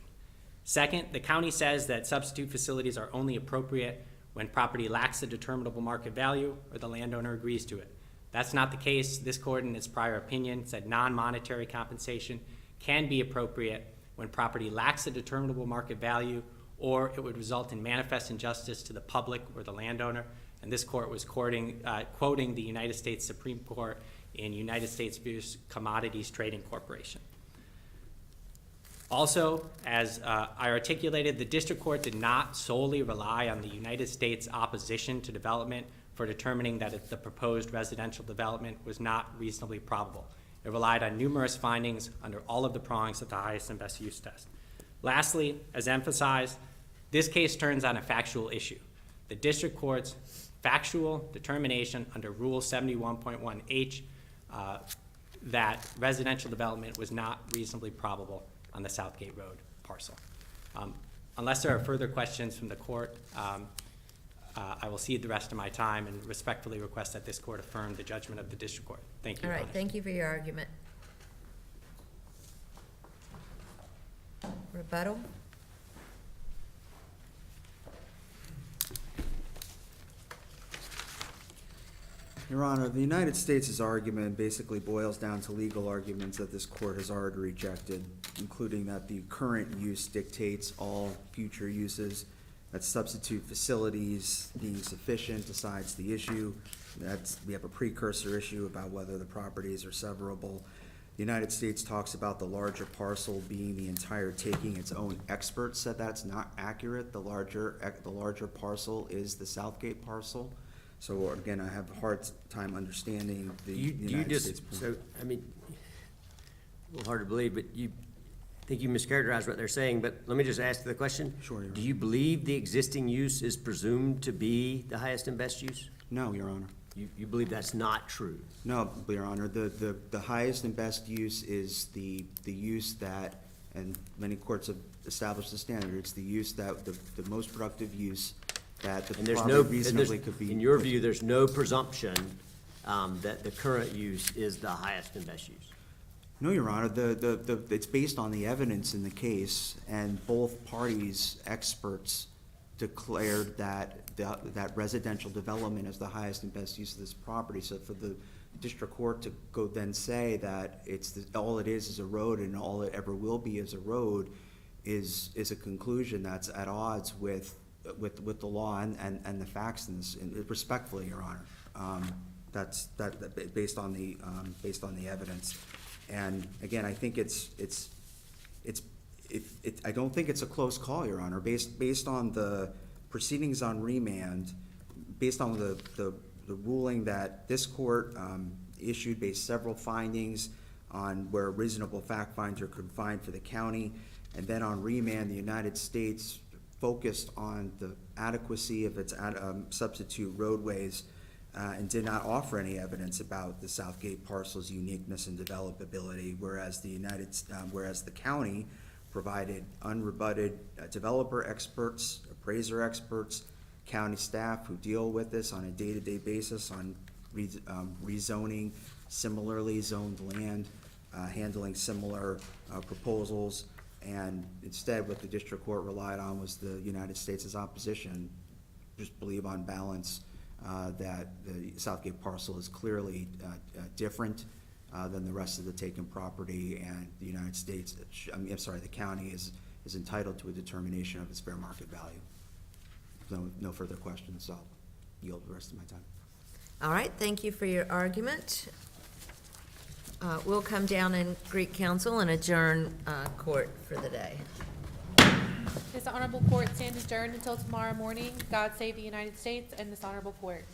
Second, the county says that substitute facilities are only appropriate when property lacks a determinable market value or the landowner agrees to it. That's not the case. This court, in its prior opinion, said non-monetary compensation can be appropriate when property lacks a determinable market value or it would result in manifest injustice to the public or the landowner. And this court was quoting the United States Supreme Court in United States v. Commodities Trading Corporation. Also, as I articulated, the district court did not solely rely on the United States opposition to development for determining that the proposed residential development was not reasonably probable. It relied on numerous findings under all of the prongs of the highest and best use test. Lastly, as emphasized, this case turns on a factual issue. The district court's factual determination under Rule 71.1H that residential development was not reasonably probable on the Southgate Road parcel. Unless there are further questions from the court, I will cede the rest of my time and respectfully request that this court affirm the judgment of the district court. Thank you, All Your right, Honor. thank you for your argument. Rebuttal? Your Honor, the United States' argument basically boils down to legal arguments that this court has already rejected, including that the current use dictates all future uses, that substitute facilities being sufficient decides the issue. We have a precursor issue about whether the properties are severable. The United States talks about the larger parcel being the entire taking. Its own experts said that's not accurate. The larger parcel is the Southgate parcel. So again, I have a hard time understanding the United States. So, I mean, a little hard to believe, but you think you mischaracterized what they're saying, but let me just ask the question. Sure, Your Do you believe the existing use is presumed to be the highest and best use? No, Your Honor. You believe that's not true? No, Your Honor. The highest and best use is the use that, and many courts have established the standard, it's the use that, the most productive use that the And there's property no, reasonably could be. in your view, there's no presumption that the current use is the highest and best use? No, Your Honor, it's based on the evidence in the case, and both parties' experts declared that that residential development is the highest and best use of this property. So for the district court to go then say that all it is a road and all it ever will be is a road is a conclusion that's at odds with the law and the facts in this, respectfully, Your Honor. That's based on the evidence. And again, I think I don't think it's a close call, Your Honor, based on the proceedings on remand, based on the ruling that this court issued based several findings on where a reasonable fact finder could find for the county, and then on remand, the United States focused on the adequacy of its substitute roadways and did not offer any evidence about the Southgate parcel's uniqueness and developability, whereas the county provided unrebutted developer experts, appraiser experts, county staff who deal with this on a day-to-day basis on rezoning similarly zoned land, handling similar proposals. And instead, what the district court relied on was the United States' opposition. Just believe on balance that the Southgate parcel is clearly different than the rest of the taken property, and the United States, the county is entitled to a determination of its fair market value. No further questions, so I'll yield the rest of my time. All right, thank you for your argument. We'll come down in Greek Council and adjourn court for the day. This honorable court stands adjourned until tomorrow morning. God save the United States and this honorable court.